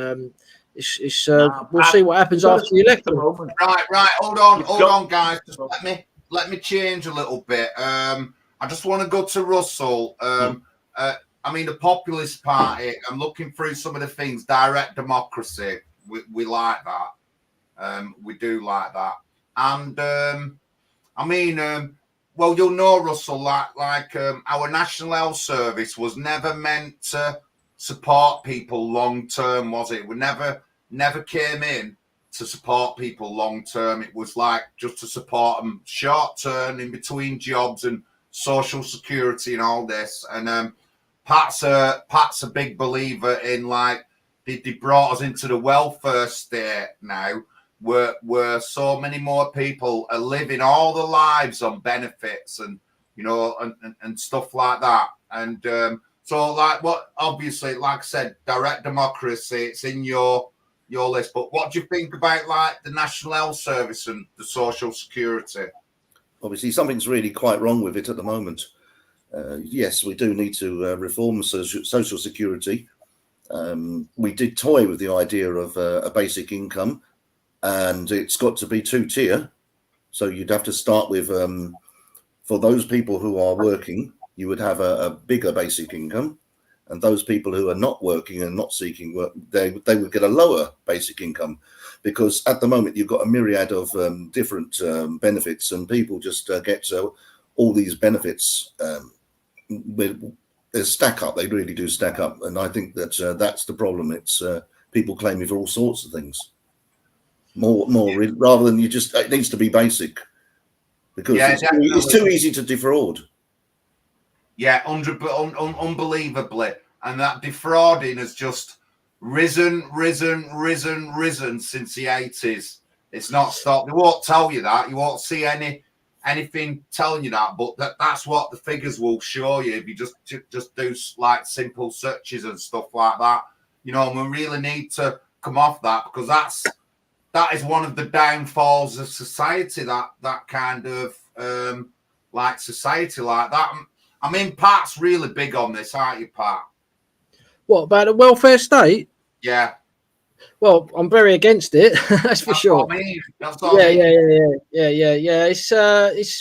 we'll see what happens after the election. Right. Hold on, guys. Just let me change a little bit. I just want to go to Russell. The Populist Party. I'm looking through some of the things. Direct democracy. We like that. We do like that. And well, you'll know, Russell, like our National Health Service was never meant to support people long term, was it? We never came in to support people long term. It was like just to support them short term in between jobs and social security and all this. And Pat's a big believer in, like, they brought us into the welfare state now, where so many more people are living all their lives on benefits and and stuff like that. And so, like, what, obviously, like I said, direct democracy, it's in your list. But what do you think about, like, the National Health Service and the social security? Obviously, something's really quite wrong with it at the moment. Yes, we do need to reform social security. We did toy with the idea of a basic income, and it's got to be 2-tier. So you'd have to start with, for those people who are working, you would have a bigger basic income. And those people who are not working and not seeking work, they would get a lower basic income, because at the moment you've got a myriad of different benefits, and people just get all these benefits. They stack up. They really do stack up, and I think that that's the problem. It's people claiming for all sorts of things. More rather than it needs to be basic, because it's too easy to defraud. Yeah, unbelievably. And that defrauding has just risen since the 80s. It's not stopped. They won't tell you that. You won't see anything telling you that, but that's what the figures will show you if you just do like simple searches and stuff like that. You know, and we really need to come off that, because that is one of the downfalls of society, that kind of like society like that. I mean, Pat's really big on this, aren't you, Pat? What about a welfare state? Yeah. Well, I'm very against it. That's for sure. What I mean. That's what I mean. Yeah. It's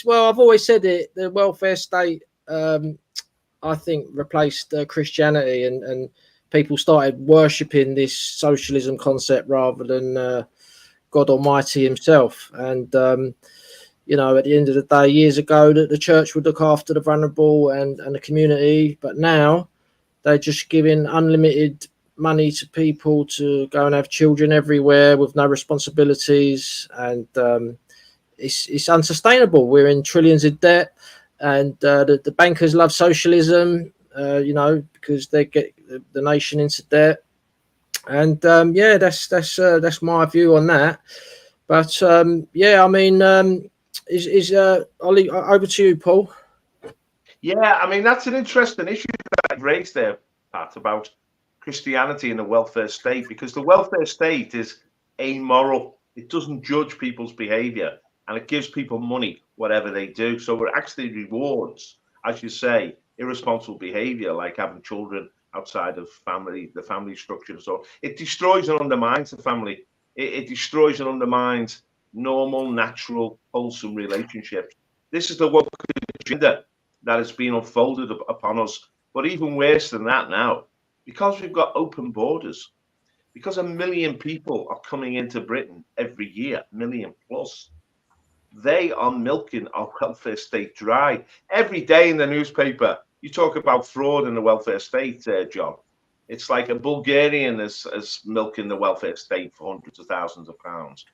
well, I've always said it. The welfare state, I think, replaced Christianity, and people started worshipping this socialism concept rather than God Almighty Himself. And you know, at the end of the day, years ago, that the church would look after the vulnerable and the community, but now they're just giving unlimited money to people to go and have children everywhere with no responsibilities, and it's unsustainable. We're in trillions of debt, and the bankers love socialism, you know, because they get the nation into debt. And yeah, that's my view on that. But yeah, I mean. I'll leave over to you, Paul. Yeah, I mean, that's an interesting issue that you raised there, Pat, about Christianity and the welfare state, because the welfare state is amoral. It doesn't judge people's behavior, and it gives people money, whatever they do. So it actually rewards, as you say, irresponsible behavior, like having children outside of the family structure. So it destroys and undermines the family. It destroys and undermines normal, natural, wholesome relationships. This is the woke agenda that has been unfolded upon us. But even worse than that now, because we've got open borders, because 1 million people are coming into Britain every year, 1 million plus, they are milking our welfare state dry. Every day in the newspaper, you talk about fraud in the welfare state, John. It's like a Bulgarian is milking the welfare state for hundreds of thousands of pounds.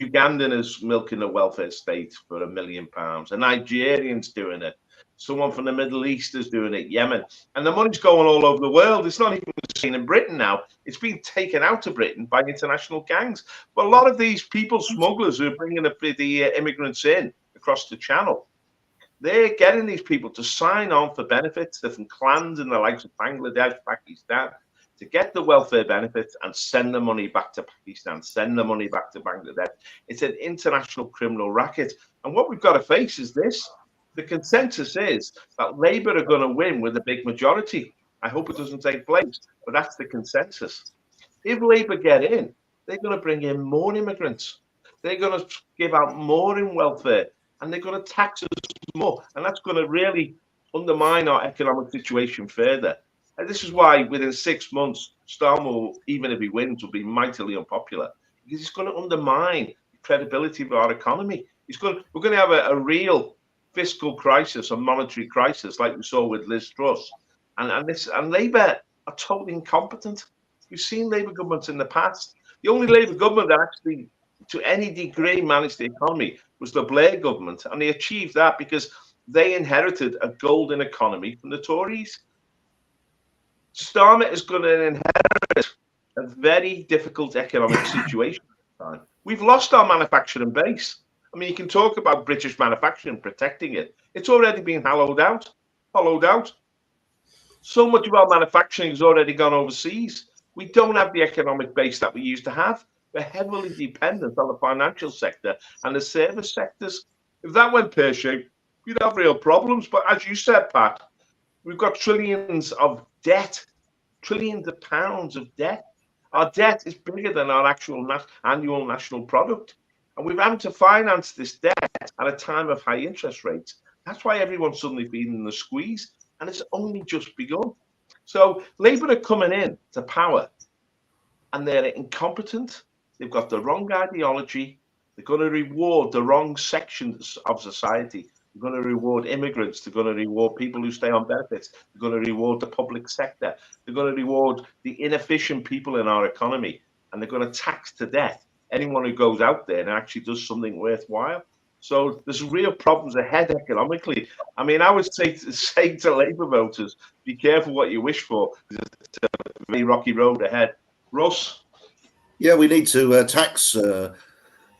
Ugandan is milking the welfare state for £1 million. A Nigerian's doing it. Someone from the Middle East is doing it. Yemen, and the money's going all over the world. It's not even seen in Britain now. It's being taken out of Britain by international gangs. But a lot of these people smugglers who are bringing the immigrants in across the channel, they're getting these people to sign on for benefits, different clans in the likes of Bangladesh, Pakistan, to get the welfare benefits and send the money back to Pakistan, send the money back to Bangladesh. It's an international criminal racket. And what we've got to face is this. The consensus is that Labour are going to win with a big majority. I hope it doesn't take place, but that's the consensus. If Labour get in, they're going to bring in more immigrants. They're going to give out more in welfare, and they're going to tax us more. And that's going to really undermine our economic situation further. And this is why within 6 months, Starmer, even if he wins, will be mightily unpopular, because it's going to undermine the credibility of our economy. We're going to have a real fiscal crisis, a monetary crisis, like we saw with Liz Truss. And Labour are totally incompetent. We've seen Labour governments in the past. The only Labour government that actually, to any degree, managed the economy was the Blair government, and they achieved that because they inherited a golden economy from the Tories. Starmer is going to inherit a very difficult economic situation at the time. We've lost our manufacturing base. I mean, you can talk about British manufacturing, protecting it. It's already been hollowed out. So much of our manufacturing has already gone overseas. We don't have the economic base that we used to have. We're heavily dependent on the financial sector and the service sectors. If that went pear-shaped, we'd have real problems. But as you said, Pat, we've got trillions of debt, trillions of pounds of debt. Our debt is bigger than our actual annual national product. And we've had to finance this debt at a time of high interest rates. That's why everyone's suddenly been in the squeeze, and it's only just begun. So Labour are coming in to power, and they're incompetent. They've got the wrong ideology. They're going to reward the wrong sections of society. They're going to reward immigrants. They're going to reward people who stay on benefits. They're going to reward the public sector. They're going to reward the inefficient people in our economy. And they're going to tax to death anyone who goes out there and actually does something worthwhile. So there's real problems ahead economically. I mean, I would say to Labour voters, be careful what you wish for. It's a very rocky road ahead. Russ? Yeah, we need to tax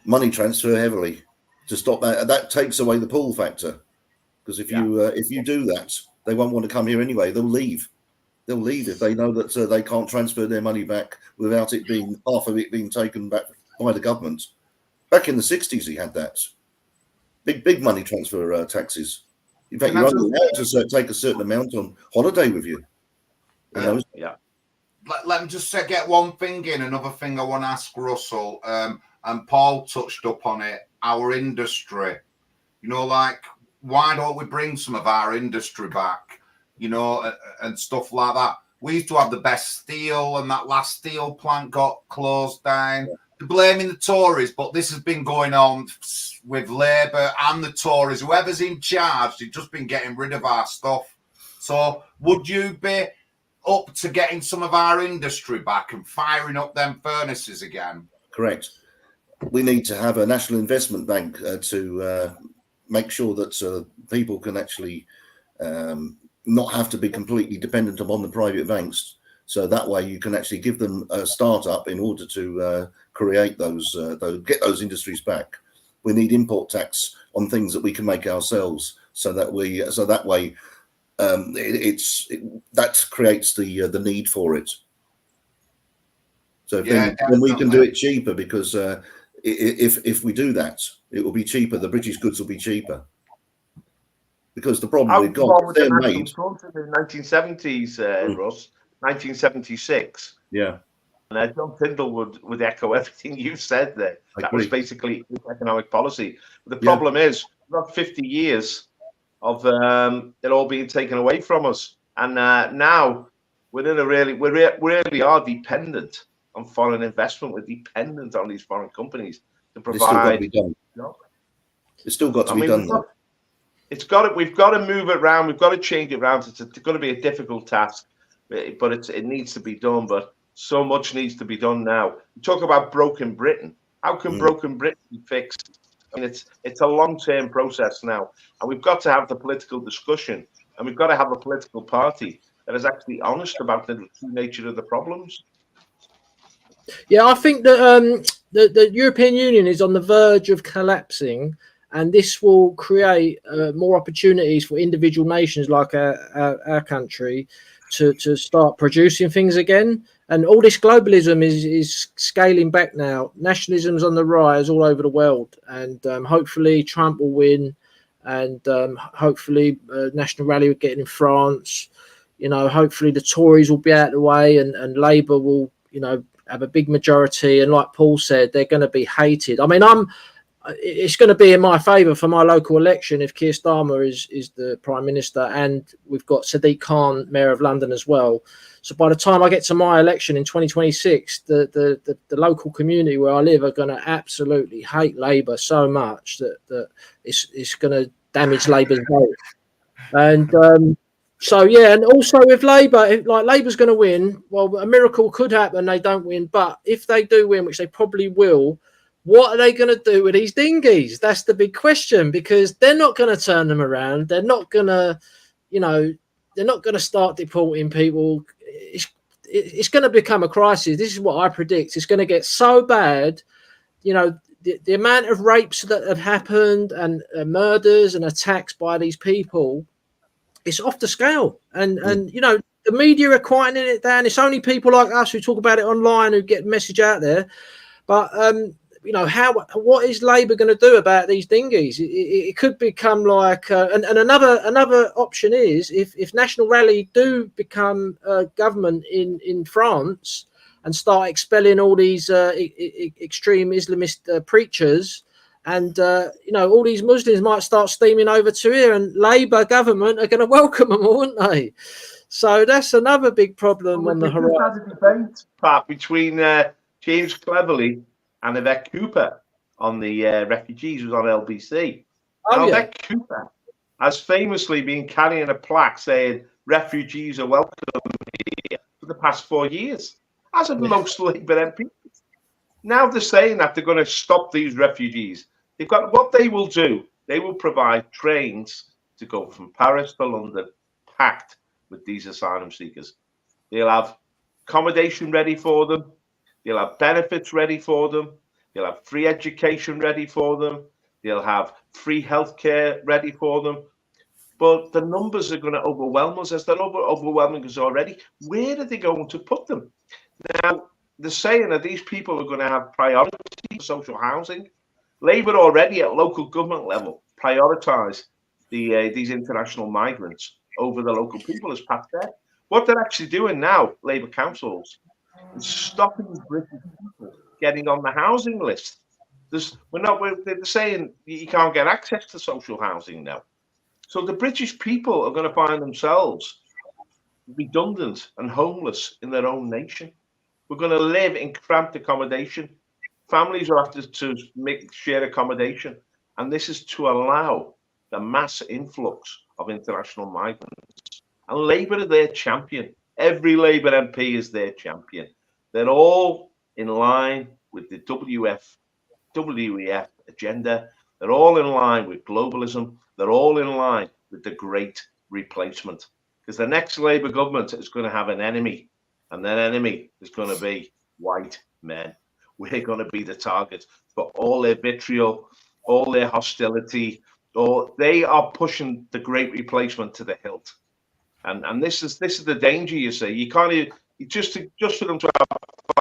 money transfer heavily to stop that. That takes away the pull factor, because if you do that, they won't want to come here anyway. They'll leave. They'll leave if they know that they can't transfer their money back without it being half of it being taken back by the government. Back in the 60s, he had that big money transfer taxes. In fact, you're only allowed to take a certain amount on holiday with you. Yeah. Let me just get one thing in. Another thing I want to ask Russell, and Paul touched up on it. Our industry, like, why don't we bring some of our industry back, and stuff like that? We used to have the best steel, and that last steel plant got closed down. Yeah. Blaming the Tories, but this has been going on with Labour and the Tories. Whoever's in charge, they've just been getting rid of our stuff. So would you be up to getting some of our industry back and firing up them furnaces again? Correct. We need to have a national investment bank to make sure that people can actually not have to be completely dependent upon the private banks. So that way you can actually give them a startup in order to create get those industries back. We need import tax on things that we can make ourselves, so that way that creates the need for it. So then we can do it cheaper, because if we do that, it will be cheaper. The British goods will be cheaper, because the problem we've got, they're made in the 1970s, Russ, 1976. Yeah. And John Tyndall would echo everything you said there. That was basically economic policy. But the problem is, we've got 50 years of it all being taken away from us, and now we're in a we really are dependent on foreign investment. We're dependent on these foreign companies to provide. It's still got to be done. We've got to move it around. We've got to change it around. It's going to be a difficult task, but it needs to be done. But so much needs to be done now. We talk about broken Britain. How can broken Britain be fixed? I mean, it's a long-term process now, and we've got to have the political discussion, and we've got to have a political party that is actually honest about the true nature of the problems. Yeah, I think that the European Union is on the verge of collapsing, and this will create more opportunities for individual nations like our country to start producing things again. And all this globalism is scaling back now. Nationalism's on the rise all over the world, and hopefully Trump will win, and hopefully National Rally will get in France. Hopefully the Tories will be out of the way, and Labour will, have a big majority. And like Paul said, they're going to be hated. I mean, it's going to be in my favour for my local election if Keir Starmer is the Prime Minister, and we've got Sadiq Khan, Mayor of London, as well. So by the time I get to my election in 2026, the local community where I live are going to absolutely hate Labour so much that it's going to damage Labour's vote. And so, yeah, and also with Labour, if Labour's going to win, well, a miracle could happen, they don't win. But if they do win, which they probably will, what are they going to do with these dinghies? That's the big question, because they're not going to turn them around. They're not going to, they're not going to start deporting people. It's going to become a crisis. This is what I predict. It's going to get so bad, the amount of rapes that have happened and murders and attacks by these people, it's off the scale. And the media are quieting it down. It's only people like us who talk about it online who get the message out there. But what is Labour going to do about these dinghies? It could become like, and another option is if National Rally do become government in France, and start expelling all these extreme Islamist preachers. And, all these Muslims might start steaming over to here, and Labour government are going to welcome them, aren't they? So that's another big problem on the horizon. Had a debate, Pat, between James Cleverly and Yvette Cooper on the refugees. It was on LBC. Yvette Cooper has famously been carrying a plaque saying refugees are welcome here for the past 4 years, as have most Labour MPs. Now they're saying that they're going to stop these refugees. They've got what they will do. They will provide trains to go from Paris to London, packed with these asylum seekers. They'll have accommodation ready for them. They'll have benefits ready for them. They'll have free education ready for them. They'll have free healthcare ready for them. But the numbers are going to overwhelm us, as they're overwhelming us already. Where are they going to put them? Now, they're saying that these people are going to have priority for social housing. Labour already at local government level prioritise these international migrants over the local people, as Pat said. What they're actually doing now, Labour councils, is stopping British people getting on the housing list. They're saying you can't get access to social housing now. So the British people are going to find themselves redundant and homeless in their own nation. We're going to live in cramped accommodation. Families are have to make share accommodation. And this is to allow the mass influx of international migrants. And Labour are their champion. Every Labour MP is their champion. They're all in line with the WEF agenda. They're all in line with globalism. They're all in line with the great replacement. Because the next Labour government is going to have an enemy. And that enemy is going to be white men. We're going to be the target for all their vitriol, all their hostility. They are pushing the great replacement to the hilt. And this is the danger, you see. You can't just for them to have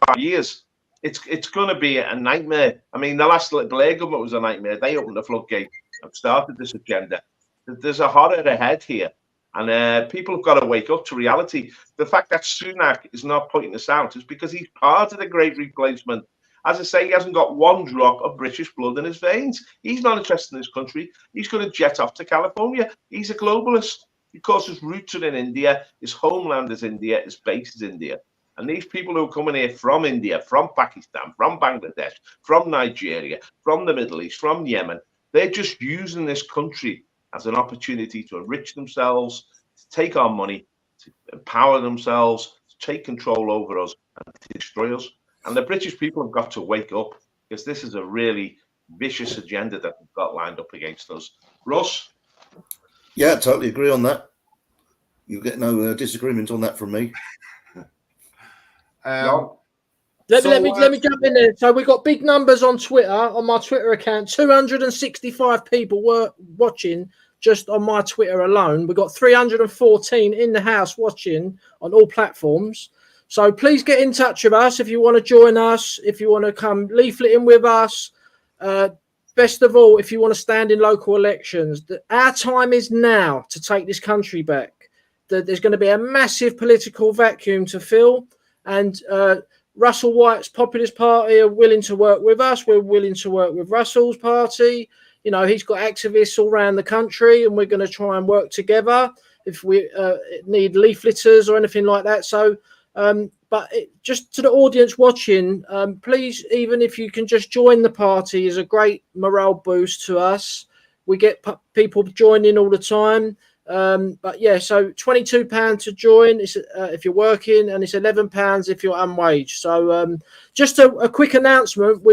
5 years. It's going to be a nightmare. I mean, the last Blair government was a nightmare. They opened the floodgate and started this agenda. There's a horror ahead here. And people have got to wake up to reality. The fact that Sunak is not pointing this out is because he's part of the great replacement. As I say, he hasn't got one drop of British blood in his veins. He's not interested in this country. He's going to jet off to California. He's a globalist. Of course, his roots are in India. His homeland is India. His base is India. And these people who are coming here from India, from Pakistan, from Bangladesh, from Nigeria, from the Middle East, from Yemen, they're just using this country as an opportunity to enrich themselves, to take our money, to empower themselves, to take control over us and to destroy us. And the British people have got to wake up, because this is a really vicious agenda that we've got lined up against us. Russ? Yeah, totally agree on that. You get no disagreement on that from me. Let me jump in there. So we got big numbers on Twitter, on my Twitter account. 265 people were watching just on my Twitter alone. We got 314 in the house watching on all platforms. So please get in touch with us if you want to join us, if you want to come leafleting with us. Best of all, if you want to stand in local elections. Our time is now to take this country back. There's going to be a massive political vacuum to fill, and Russell White's Populist Party are willing to work with us. We're willing to work with Russell's party. You know, he's got activists all around the country, and we're going to try and work together if we need leafleters or anything like that. So, just to the audience watching, please, even if you can just join the party, is a great morale boost to us. We get people joining all the time. But yeah, so £22 to join if you're working, and it's £11 if you're unwaged. So just a quick announcement.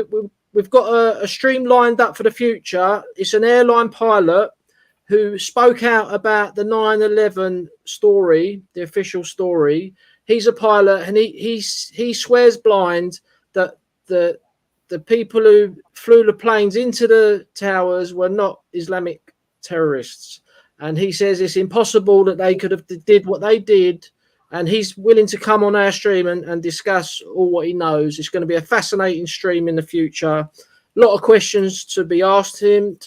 We've got a stream lined up for the future. It's an airline pilot who spoke out about the 9/11 story, the official story. He's a pilot, and he swears blind that the people who flew the planes into the towers were not Islamic terrorists. And he says it's impossible that they could have did what they did. And he's willing to come on our stream and discuss all what he knows. It's going to be a fascinating stream in the future. A lot of questions to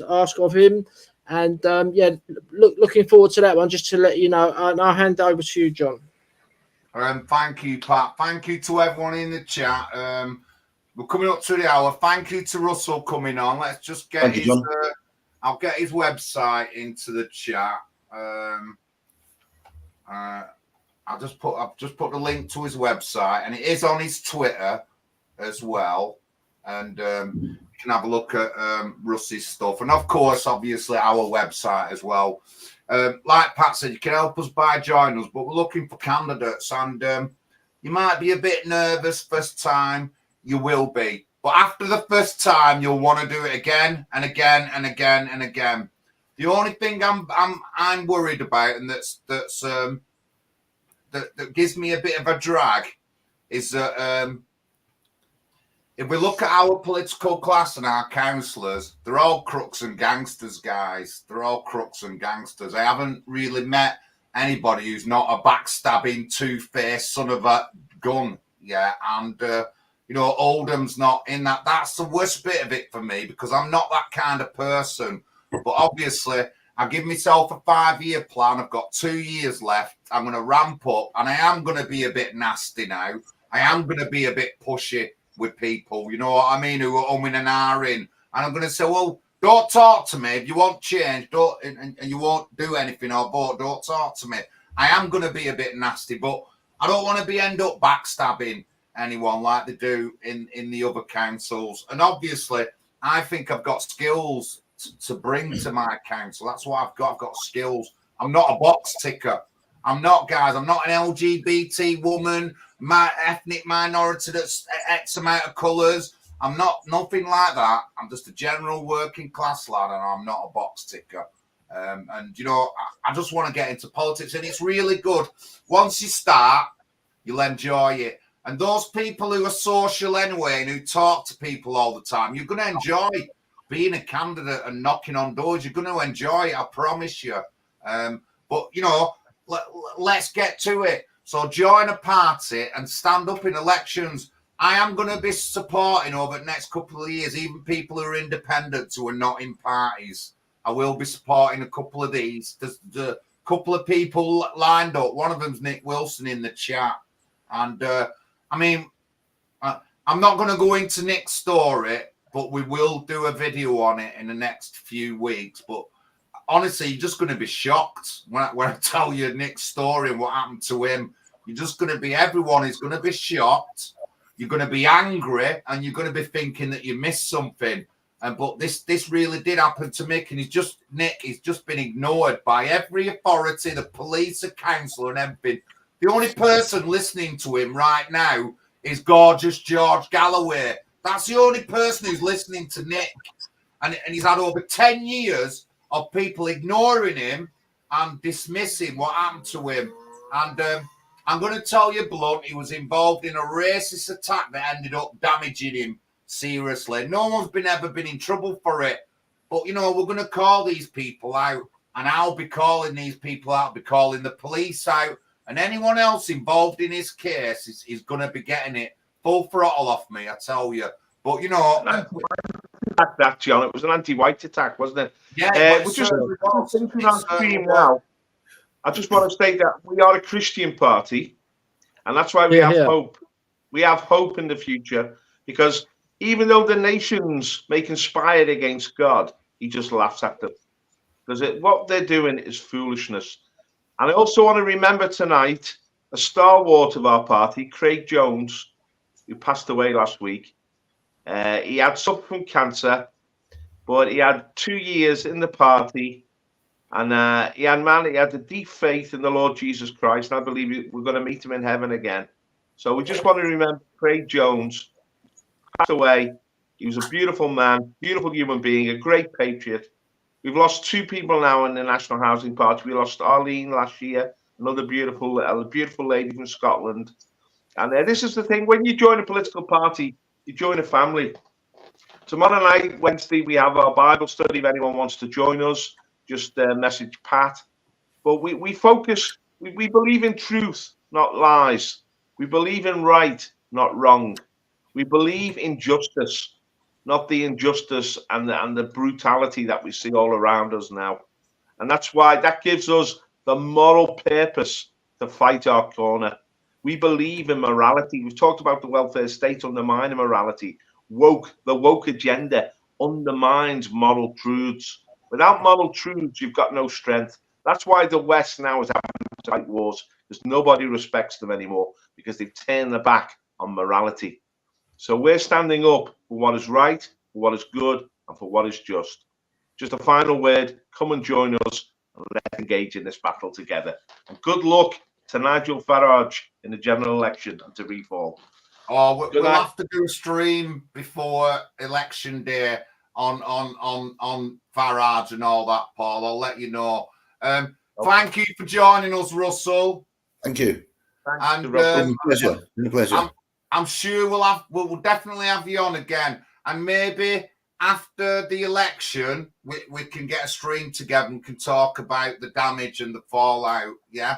ask of him. And looking forward to that one, just to let you know. And I'll hand over to you, John. Thank you, Pat. Thank you to everyone in the chat. We're coming up to the hour. Thank you to Russell coming on. Let's just get his. I'll get his website into the chat. I've just put the link to his website, and it is on his Twitter as well. And you can have a look at Russ's stuff, and of course, obviously, our website as well. Like Pat said, you can help us by joining us, but we're looking for candidates, and you might be a bit nervous first time. You will be, but after the first time, you'll want to do it again and again and again and again. The only thing I'm worried about, and that gives me a bit of a drag, is that if we look at our political class and our councillors, they're all crooks and gangsters, guys. They're all crooks and gangsters. I haven't really met anybody who's not a backstabbing, two-faced son of a gun. Yeah, and Oldham's not in that. That's the worst bit of it for me, because I'm not that kind of person. But obviously, I give myself a 5-year plan. I've got 2 years left. I'm going to ramp up, and I am going to be a bit nasty now. I am going to be a bit pushy with people, you know what I mean, who are umming and ahhing. And I'm going to say, well, don't talk to me. If you want change, and you won't do anything or vote, don't talk to me. I am going to be a bit nasty, but I don't want to end up backstabbing anyone like they do in the other councils. And obviously, I think I've got skills to bring to my council. That's what I've got. I've got skills. I'm not a box ticker. I'm not, guys. I'm not an LGBT woman, my ethnic minority that's X amount of colours. I'm nothing like that. I'm just a general working class lad, and I'm not a box ticker. And I just want to get into politics, and it's really good. Once you start, you'll enjoy it. And those people who are social anyway and who talk to people all the time, you're going to enjoy being a candidate and knocking on doors. You're going to enjoy it, I promise you. But, let's get to it. So join a party and stand up in elections. I am going to be supporting over the next couple of years, even people who are independents who are not in parties. I will be supporting a couple of these. There's a couple of people lined up. One of them's Nick Wilson in the chat. And, I'm not going to go into Nick's story, but we will do a video on it in the next few weeks. But honestly, you're just going to be shocked when I tell you Nick's story and what happened to him. You're just going to be, everyone is going to be shocked. You're going to be angry, and you're going to be thinking that you missed something. But this really did happen to Nick, and Nick has just been ignored by every authority, the police, the council, and everything. The only person listening to him right now is gorgeous George Galloway. That's the only person who's listening to Nick. And he's had over 10 years of people ignoring him and dismissing what happened to him. And I'm going to tell you blunt, he was involved in a racist attack that ended up damaging him seriously. No one's ever been in trouble for it. But, we're going to call these people out. And I'll be calling these people out. I'll be calling the police out. And anyone else involved in his case is going to be getting it full throttle off me, I tell you. But, that, John, it was an anti-white attack, wasn't it? Yeah, we're just on stream now. I just want to state that we are a Christian party, and that's why we have hope. We have hope in the future, because even though the nations may conspire against God, he just laughs at them. Because what they're doing is foolishness. And I also want to remember tonight a stalwart of our party, Craig Jones, who passed away last week. He had suffered from cancer, but he had 2 years in the party, and he had a deep faith in the Lord Jesus Christ, and I believe we're going to meet him in heaven again. So we just want to remember Craig Jones passed away. He was a beautiful man, beautiful human being, a great patriot. We've lost 2 people now in the National Housing Party. We lost Arlene last year, another beautiful lady from Scotland. And this is the thing: when you join a political party, you join a family. Tomorrow night, Wednesday, we have our Bible study. If anyone wants to join us, just message Pat. But we focus, we believe in truth, not lies. We believe in right, not wrong. We believe in justice, not the injustice and the brutality that we see all around us now. And that's why that gives us the moral purpose to fight our corner. We believe in morality. We've talked about the welfare state undermining morality. The woke agenda undermines moral truths. Without moral truths, you've got no strength. That's why the West now is having to fight wars, because nobody respects them anymore, because they've turned their back on morality. So we're standing up for what is right, for what is good, and for what is just. Just a final word, come and join us and let's engage in this battle together. And good luck to Nigel Farage in the general election and to Reform. Oh, we'll have to do a stream before election day on Farage and all that, Paul. I'll let you know. Thank you for joining us, Russell. Thank you. Thanks, and Russell. Pleasure. Been a pleasure. I'm sure we'll definitely have you on again, and maybe after the election we can get a stream together and can talk about the damage and the fallout. Yeah.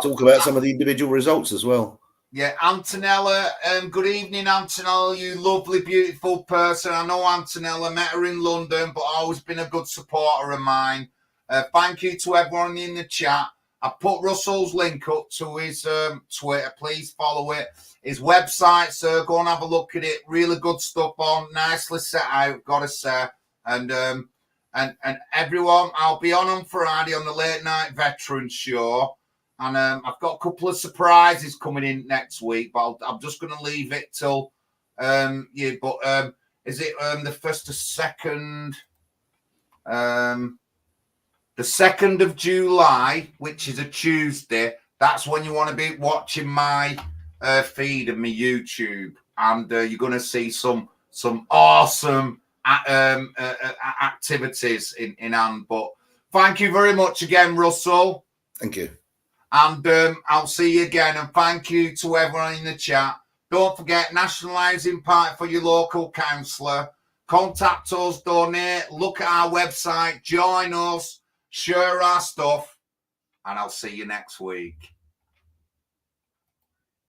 Talk about some of the individual results as well. Yeah, Antonella, good evening, Antonella, you lovely, beautiful person. I know Antonella, met her in London, but always been a good supporter of mine. Thank you to everyone in the chat. I put Russell's link up to his Twitter. Please follow it. His website, so go and have a look at it. Really good stuff on, nicely set out, gotta say. And everyone, I'll be on Friday on the Late Night Veterans Show. And I've got a couple of surprises coming in next week, but I'm just going to leave it till is it the 1st to 2nd? The 2nd of July, which is a Tuesday. That's when you want to be watching my feed of my YouTube, and you're going to see some awesome activities in hand. But thank you very much again, Russell. Thank you. And I'll see you again. And thank you to everyone in the chat. Don't forget, Nationalising Party for your local councillor. Contact us, donate, look at our website, join us, share our stuff. And I'll see you next week.